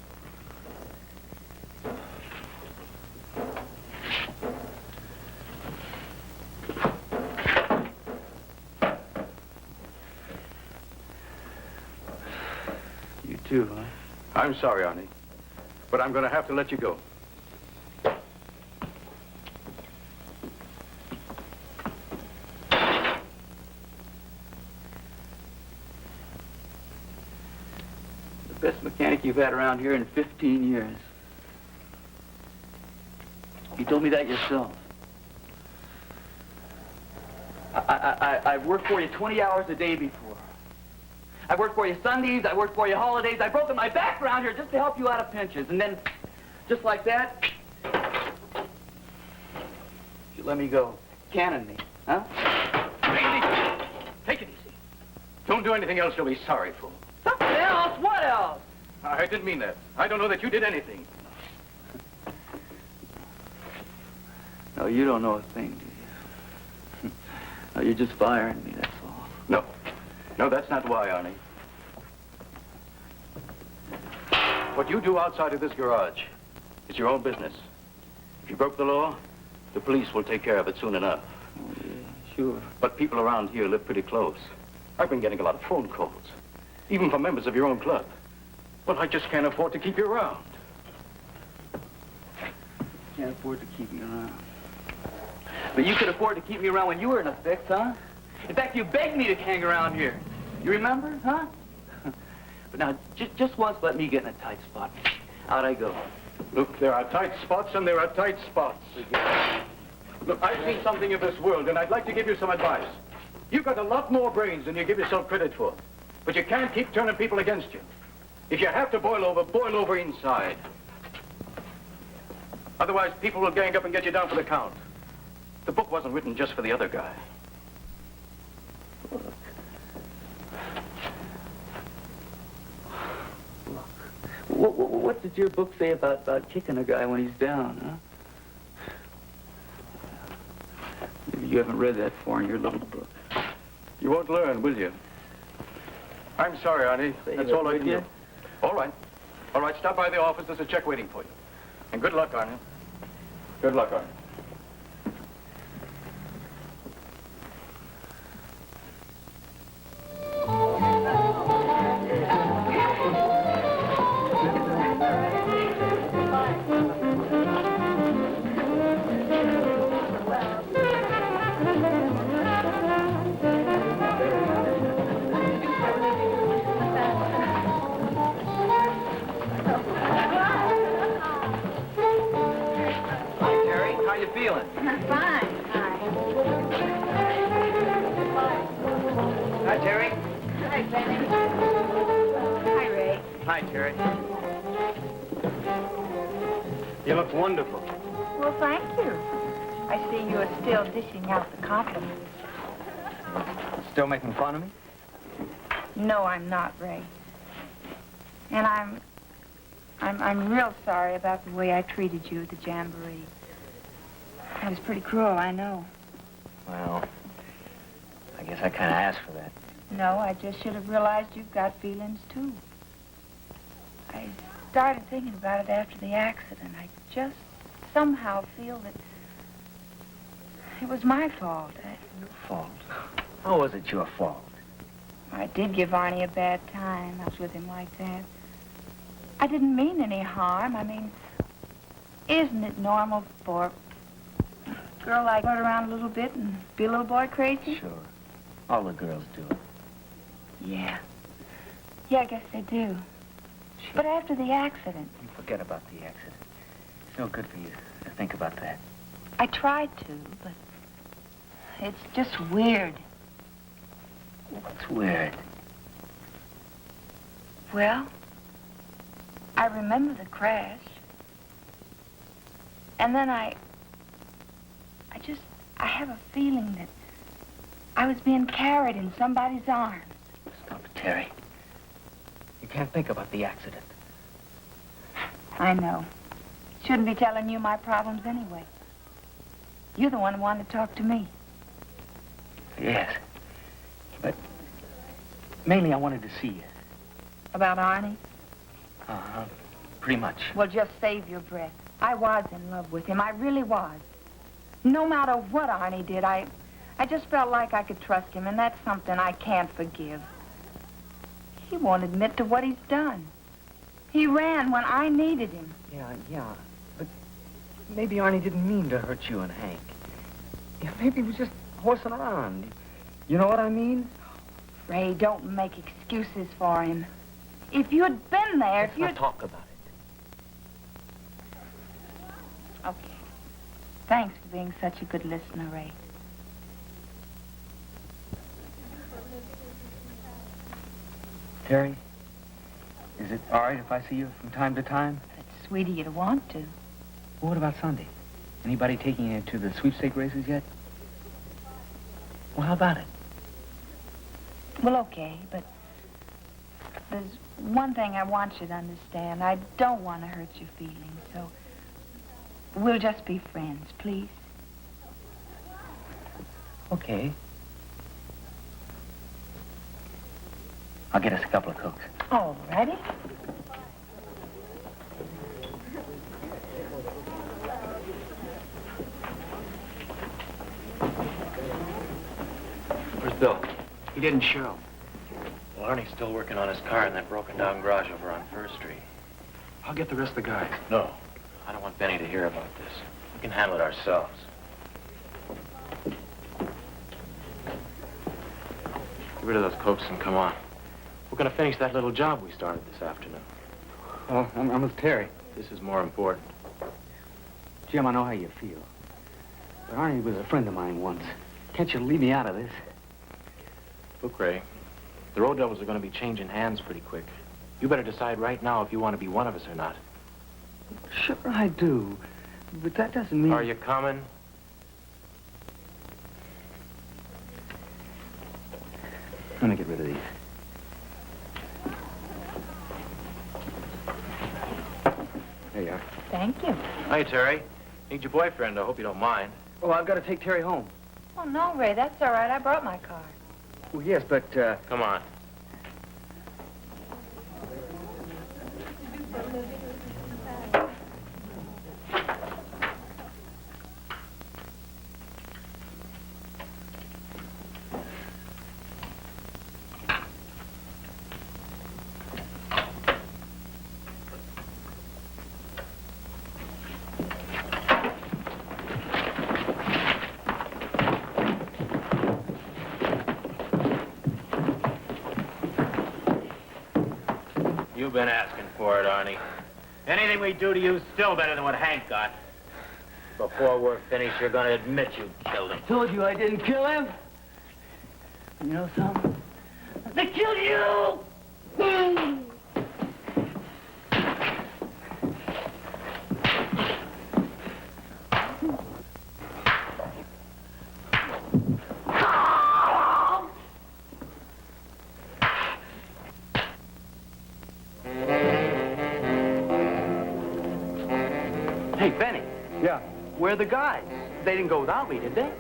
You too, huh? I'm sorry, Arnie. But I'm going to have to let you go. The best mechanic you've had around here in 15 years. You told me that yourself. I've worked for you 20 hours a day before. I worked for you Sundays, I worked for you holidays. I've broken my back around here just to help you out of pinches. And then, just like that, you let me go. Cannon me, huh? Take it easy. Take it easy. Don't do anything else you'll be sorry for. Something else? What else? I didn't mean that. I don't know that you did anything. No, you don't know a thing, do you? No, you're just firing me, that's all. No. No, that's not why, Arnie. What you do outside of this garage is your own business. If you broke the law, the police will take care of it soon enough. Oh, yeah, sure. But people around here live pretty close. I've been getting a lot of phone calls, even from members of your own club. Well, I just can't afford to keep you around. Can't afford to keep me around. But you could afford to keep me around when you were in a fix, huh? In fact, you begged me to hang around here. You remember, huh? But now, just once let me get in a tight spot. Out I go. Look, there are tight spots and there are tight spots. Look, I've seen something of this world, and I'd like to give you some advice. You've got a lot more brains than you give yourself credit for. But you can't keep turning people against you. If you have to boil over inside. Otherwise, people will gang up and get you down for the count. The book wasn't written just for the other guy. Look. What did your book say about kicking a guy when he's down, huh? Maybe you haven't read that far in your little book. You won't learn, will you? I'm sorry, Arnie. That's all I can do. All right. All right, stop by the office. There's a check waiting for you. And good luck, Arnie. Good luck, Arnie. Hi, Terry. You look wonderful. Well, thank you. I see you are still dishing out the compliments. Still making fun of me? No, I'm not, Ray. And I'm real sorry about the way I treated you at the jamboree. It was pretty cruel, I know. Well, I guess I kind of asked for that. No, I just should have realized you've got feelings, too. I started thinking about it after the accident. I just somehow feel that it was my fault. Your fault? How was it your fault? I did give Arnie a bad time. I was with him like that. I didn't mean any harm. I mean, isn't it normal for a girl like run around a little bit and be a little boy crazy? Sure. All the girls do it. Yeah. Yeah, I guess they do. Sure. But after the accident... You forget about the accident. It's no good for you to think about that. I tried to, but it's just weird. What's weird? Well, I remember the crash. And then I have a feeling that I was being carried in somebody's arms. Stop it, Terry. You can't think about the accident. I know. Shouldn't be telling you my problems anyway. You're the one who wanted to talk to me. Yes. But mainly I wanted to see you. About Arnie? Uh-huh. Pretty much. Well, just save your breath. I was in love with him. I really was. No matter what Arnie did, I just felt like I could trust him, and that's something I can't forgive. He won't admit to what he's done. He ran when I needed him. Yeah. But maybe Arnie didn't mean to hurt you and Hank. Yeah, maybe he was just horsing around. You know what I mean? Ray, don't make excuses for him. If you'd been there, Let's not talk about it. Okay. Thanks for being such a good listener, Ray. Terry, is it all right if I see you from time to time? It's sweet of you to want to. Well, what about Sunday? Anybody taking you to the sweepstake races yet? Well, how about it? Well, okay, but there's one thing I want you to understand. I don't want to hurt your feelings, so we'll just be friends, please. Okay. I'll get us a couple of Cokes. All righty. Where's Bill? He didn't show. Well, Arnie's still working on his car in that broken-down garage over on First Street. I'll get the rest of the guys. No, I don't want Benny to hear about this. We can handle it ourselves. Get rid of those Cokes and come on. We're going to finish that little job we started this afternoon. Well, I'm with Terry. This is more important. Jim, I know how you feel. But Arnie was a friend of mine once. Can't you leave me out of this? Look, Ray, the Road Devils are going to be changing hands pretty quick. You better decide right now if you want to be one of us or not. Sure I do. But that doesn't mean... Are you coming? Let me get rid of these. There you are. Thank you. Hi, Terry. Need your boyfriend. I hope you don't mind. Oh, I've got to take Terry home. Oh, no, Ray, that's all right. I brought my car. Well, yes, but, Come on. You've been asking for it, Arnie. Anything we do to you is still better than what Hank got. Before we're finished, you're going to admit you killed him. Told you I didn't kill him. You know something? They killed you! Hey, Benny, Yeah. where are the guys? They didn't go without me, did they?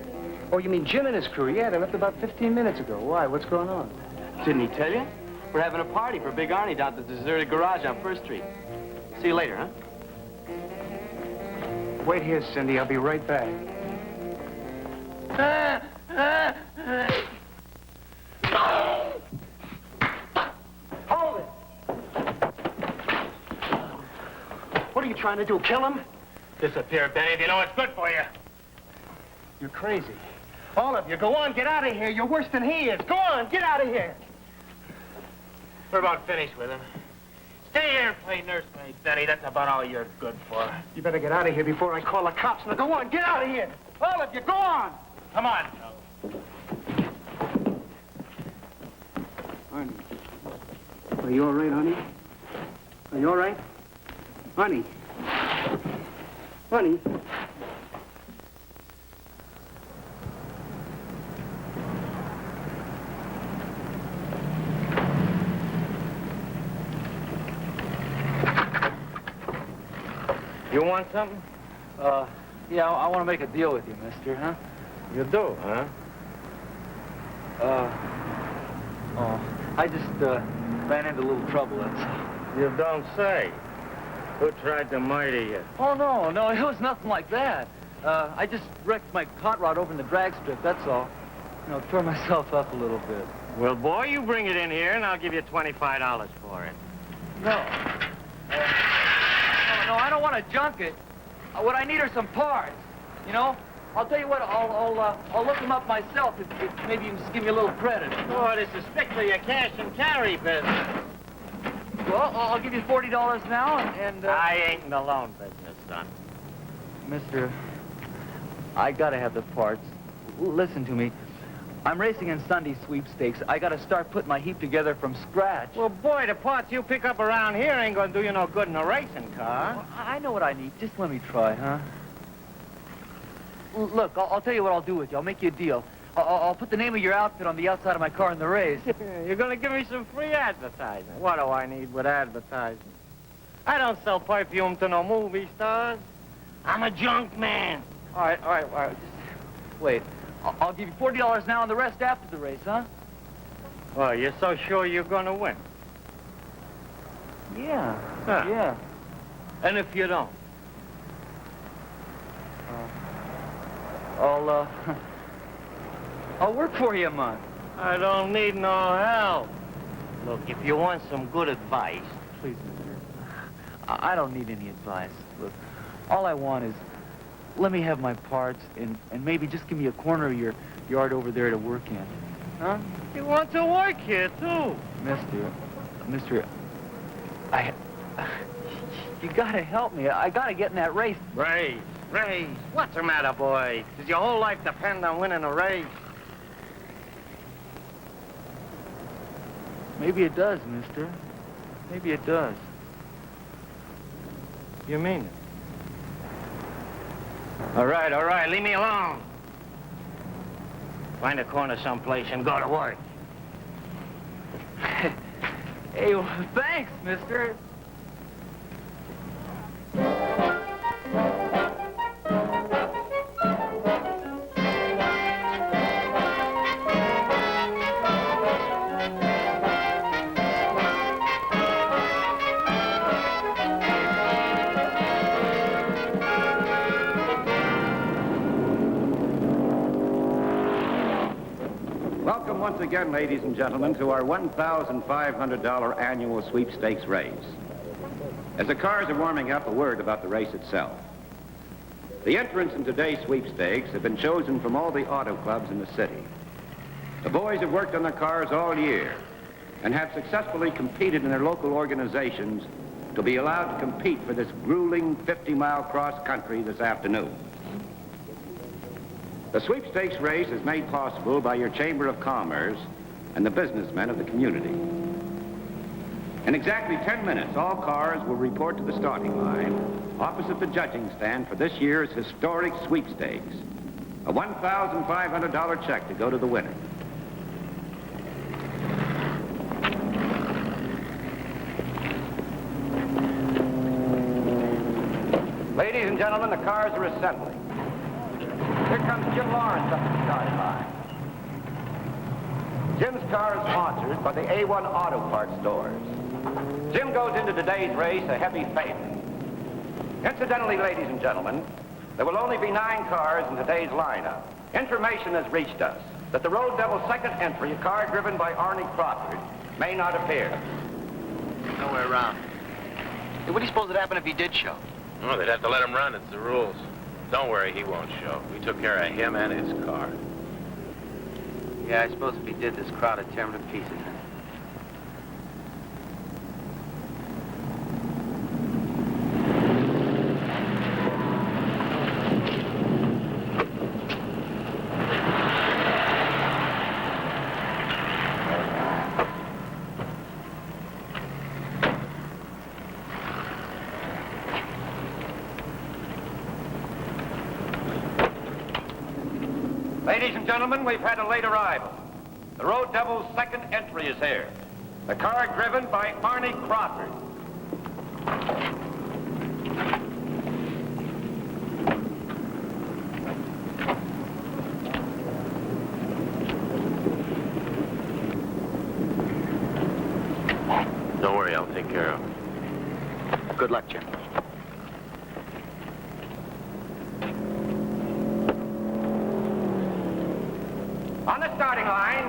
Oh, you mean Jim and his crew? Yeah, they left about 15 minutes ago. Why? What's going on? Didn't he tell you? We're having a party for Big Arnie down at the deserted garage on First Street. See you later, huh? Wait here, Cindy. I'll be right back. Hold it! What are you trying to do, kill him? Disappear, Benny, if you know what's good for you. You're crazy. All of you, go on, get out of here. You're worse than he is. Go on, get out of here. We're about finished with him. Stay here and play nursemaid, Benny. That's about all you're good for. You better get out of here before I call the cops. Now, go on, get out of here. All of you, go on. Come on. Arnie. Are you all right, honey? Are you all right? Honey. Honey. You want something? Yeah, I want to make a deal with you, mister, huh? You do, huh? I just, ran into a little trouble, that's all. You don't say. Who tried to murder you? Oh, no, it was nothing like that. I just wrecked my hot rod over in the drag strip, that's all. You know, tore myself up a little bit. Well, boy, you bring it in here, and I'll give you $25 for it. No. No, I don't want to junk it. What I need are some parts. You know? I'll tell you what, I'll look them up myself if maybe you can just give me a little credit. Oh, this is strictly a cash and carry business. Well, I'll give you $40 now, and I ain't in the loan business, son. Mister, I gotta have the parts. Listen to me. I'm racing in Sunday sweepstakes. I gotta start putting my heap together from scratch. Well, boy, the parts you pick up around here ain't gonna do you no good in a racing car. Well, I know what I need. Just let me try, huh? Look, I'll tell you what I'll do with you. I'll make you a deal. I'll put the name of your outfit on the outside of my car in the race. You're gonna give me some free advertising. What do I need with advertising? I don't sell perfume to no movie stars. I'm a junk man. All right. Just wait. I'll give you $40 now and the rest after the race, huh? Well, you're so sure you're gonna win? Yeah. Huh. Yeah. And if you don't? I'll work for you a month. I don't need no help. Look, if you want some good advice... Please, mister. I don't need any advice. Look, all I want is let me have my parts and maybe just give me a corner of your yard over there to work in. Huh? You want to work here, too? Mister, you gotta help me. I gotta get in that race. Race. What's the matter, boy? Does your whole life depend on winning a race? Maybe it does, mister. Maybe it does. You mean it? All right. Leave me alone. Find a corner someplace and go to work. Hey, well, thanks, mister. Welcome once again, ladies and gentlemen, to our $1,500 annual sweepstakes race. As the cars are warming up, a word about the race itself. The entrants in today's sweepstakes have been chosen from all the auto clubs in the city. The boys have worked on their cars all year and have successfully competed in their local organizations to be allowed to compete for this grueling 50-mile cross-country this afternoon. The sweepstakes race is made possible by your Chamber of Commerce and the businessmen of the community. In exactly 10 minutes, all cars will report to the starting line opposite the judging stand for this year's historic sweepstakes. A $1,500 check to go to the winner. Ladies and gentlemen, the cars are assembling. Here comes Jim Lawrence up the starting line. Jim's car is sponsored by the A1 Auto Parts stores. Jim goes into today's race a heavy favorite. Incidentally, ladies and gentlemen, there will only be 9 cars in today's lineup. Information has reached us that the Road Devil's second entry, a car driven by Arnie Crawford, may not appear. Nowhere around. Hey, what do you suppose would happen if he did show? Oh, they'd have to let him run. It's the rules. Don't worry, he won't show. We took care of him and his car. Yeah, I suppose if he did, this crowd would tear him to pieces. Ladies and gentlemen, we've had a late arrival. The Road Devil's second entry is here. The car driven by Arnie Crawford. Don't worry, I'll take care of him. Good luck, Jim. On the starting line,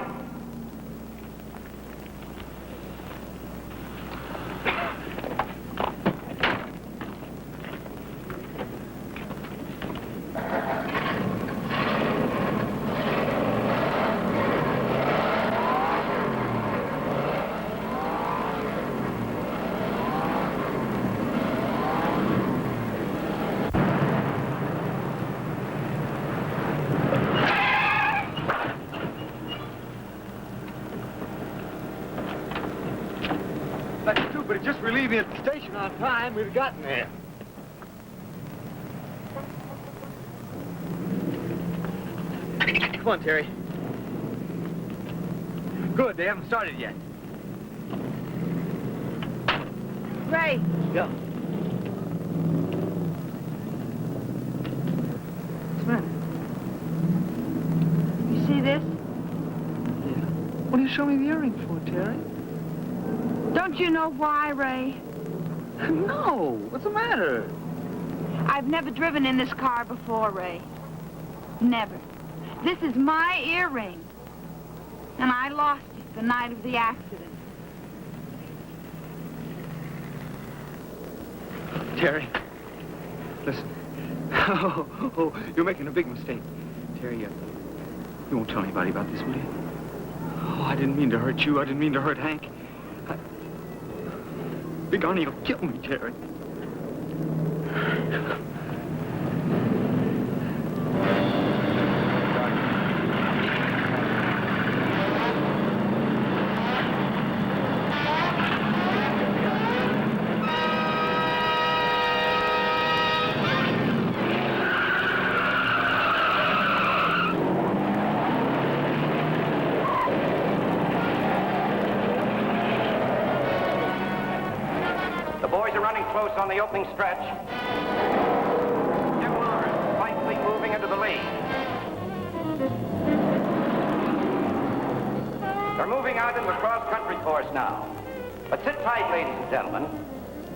but it just relieved me at the station on time, we'd have gotten there. Come on, Terry. Good, they haven't started yet. Ray, Yeah. What's the matter? you see this? What do you show me the earring for, Terry? Don't you know why, Ray? No. What's the matter? I've never driven in this car before, Ray. Never. This is my earring. And I lost it the night of the accident. Terry, listen. Oh, you're making a big mistake. Terry, you won't tell anybody about this, will you? Oh, I didn't mean to hurt you. I didn't mean to hurt Hank. Big Arnie will kill me, Terry. The boys are running close on the opening stretch. Jim Lawrence slightly moving into the lead. They're moving out into the cross-country course now. But sit tight, ladies and gentlemen.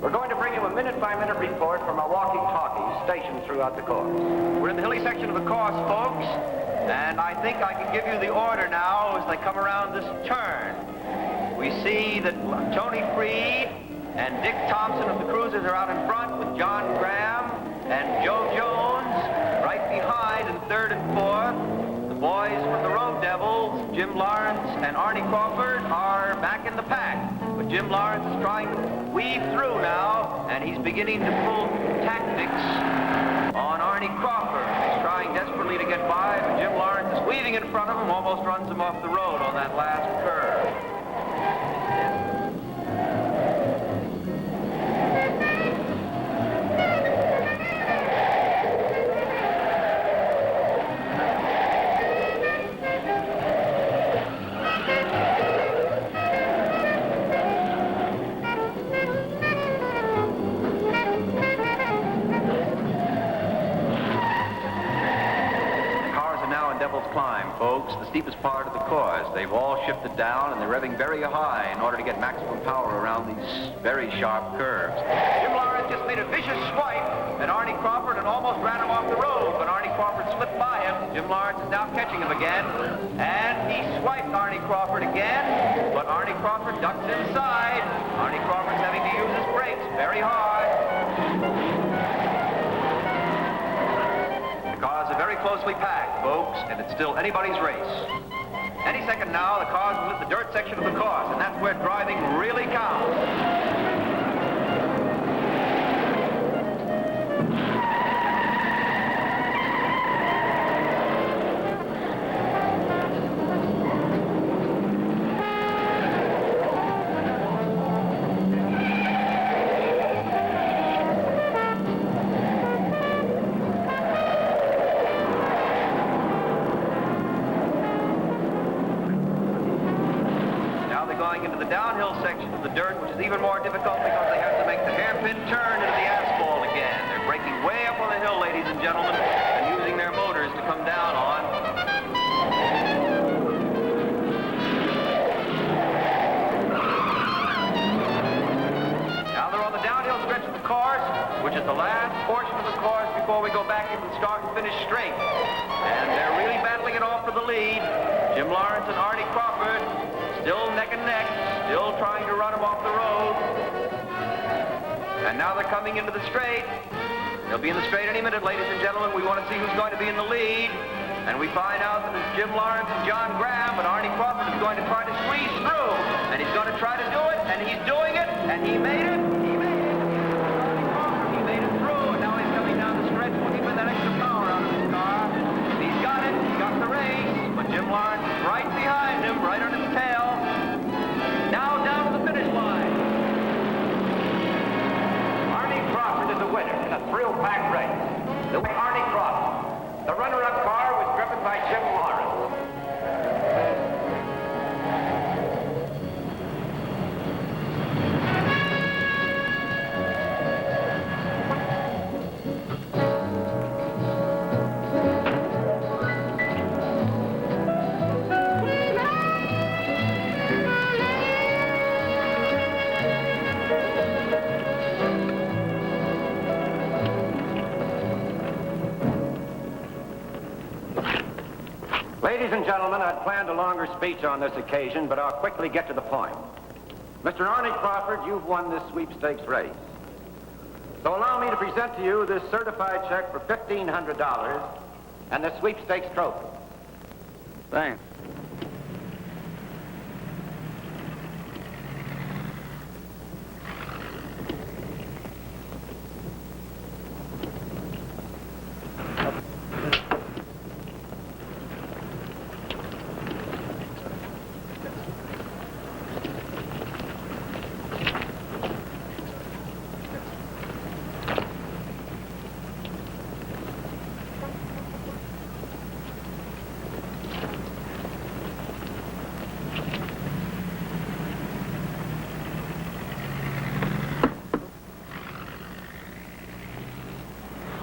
We're going to bring you a minute-by-minute report from our walkie-talkies stationed throughout the course. We're in the hilly section of the course, folks, and I think I can give you the order now as they come around this turn. We see that Tony Freed and Dick Thompson of the Cruisers are out in front with John Graham and Joe Jones right behind in third and fourth. The boys from the Road Devils, Jim Lawrence and Arnie Crawford, are back in the pack. But Jim Lawrence is trying to weave through now, and he's beginning to pull tactics on Arnie Crawford. He's trying desperately to get by, but Jim Lawrence is weaving in front of him, almost runs him off the road on that last curve. The steepest part of the course. They've all shifted down and they're revving very high in order to get maximum power around these very sharp curves. Jim Lawrence just made a vicious swipe at Arnie Crawford and almost ran him off the road, but Arnie Crawford slipped by him. Jim Lawrence is now catching him again, and he swiped Arnie Crawford again, but Arnie Crawford ducked inside. Arnie Crawford's having to use his brakes very hard. The cars are very closely packed, folks, and it's still anybody's race. Any second now, the cars will hit the dirt section of the course, and that's where driving really counts. Even more difficult because they have to make the hairpin turn into the asphalt again. They're braking way up on the hill, ladies and gentlemen, and using their motors to come down on. Now they're on the downhill stretch of the course, which is the last portion of the course before we go back into the start and finish straight. And they're really battling it off for the lead. Jim Lawrence and Arnie Crawford still neck and neck, still trying to run him off the road. And now they're coming into the straight. They'll be in the straight any minute, ladies and gentlemen. We want to see who's going to be in the lead. And we find out that it's Jim Lawrence and John Graham, but Arnie Crawford is going to try to squeeze through. And he's going to try to do it, and he's doing it, and he made it. He made it. Arnie Crawford, he made it through, and now he's coming down the stretch looking for that extra power out of his car. He's got it. He's got the race. But Jim Lawrence is right behind him, right on his tail. Now down to the finish line. pack race. The winner, Arnie Crawford. The runner-up car was driven by Jim Lawrence. Ladies and gentlemen, I'd planned a longer speech on this occasion, but I'll quickly get to the point. Mr. Arnie Crawford, you've won this sweepstakes race. So allow me to present to you this certified check for $1,500 and the sweepstakes trophy. Thanks.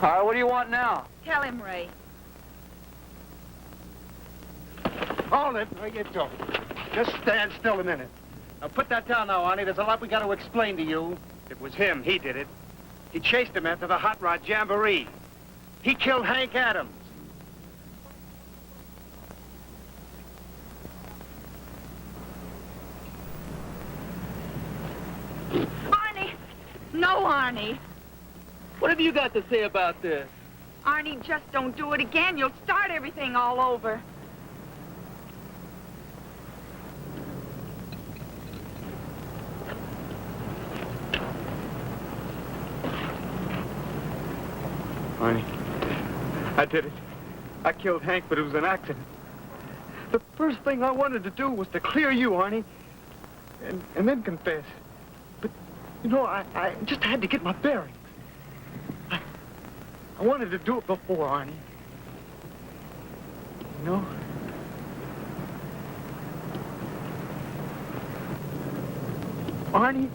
All right, what do you want now? Tell him, Ray. Hold it. Where you going? Just stand still a minute. Now, put that down now, Arnie. There's a lot we got to explain to you. It was him. He did it. He chased him after the Hot Rod Jamboree. He killed Hank Adams. Arnie! No, Arnie. What have you got to say about this? Arnie, just don't do it again. You'll start everything all over. Arnie, I did it. I killed Hank, but it was an accident. The first thing I wanted to do was to clear you, Arnie, and then confess. But, you know, I just had to get my bearings. I wanted to do it before, Arnie. You know? Arnie?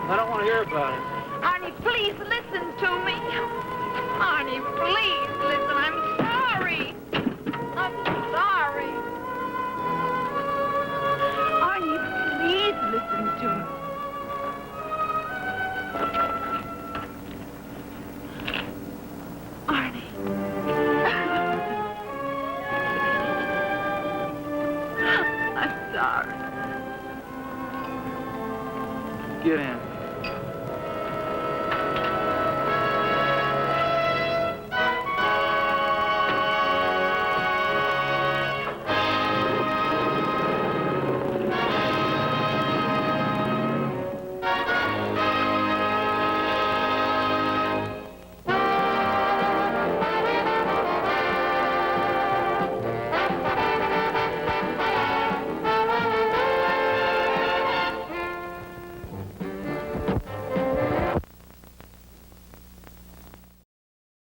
I don't want to hear about it. Arnie, please listen to me. Arnie, please listen. I'm sorry. I'm sorry. Arnie, please listen to me. Arnie. I'm sorry. Get in.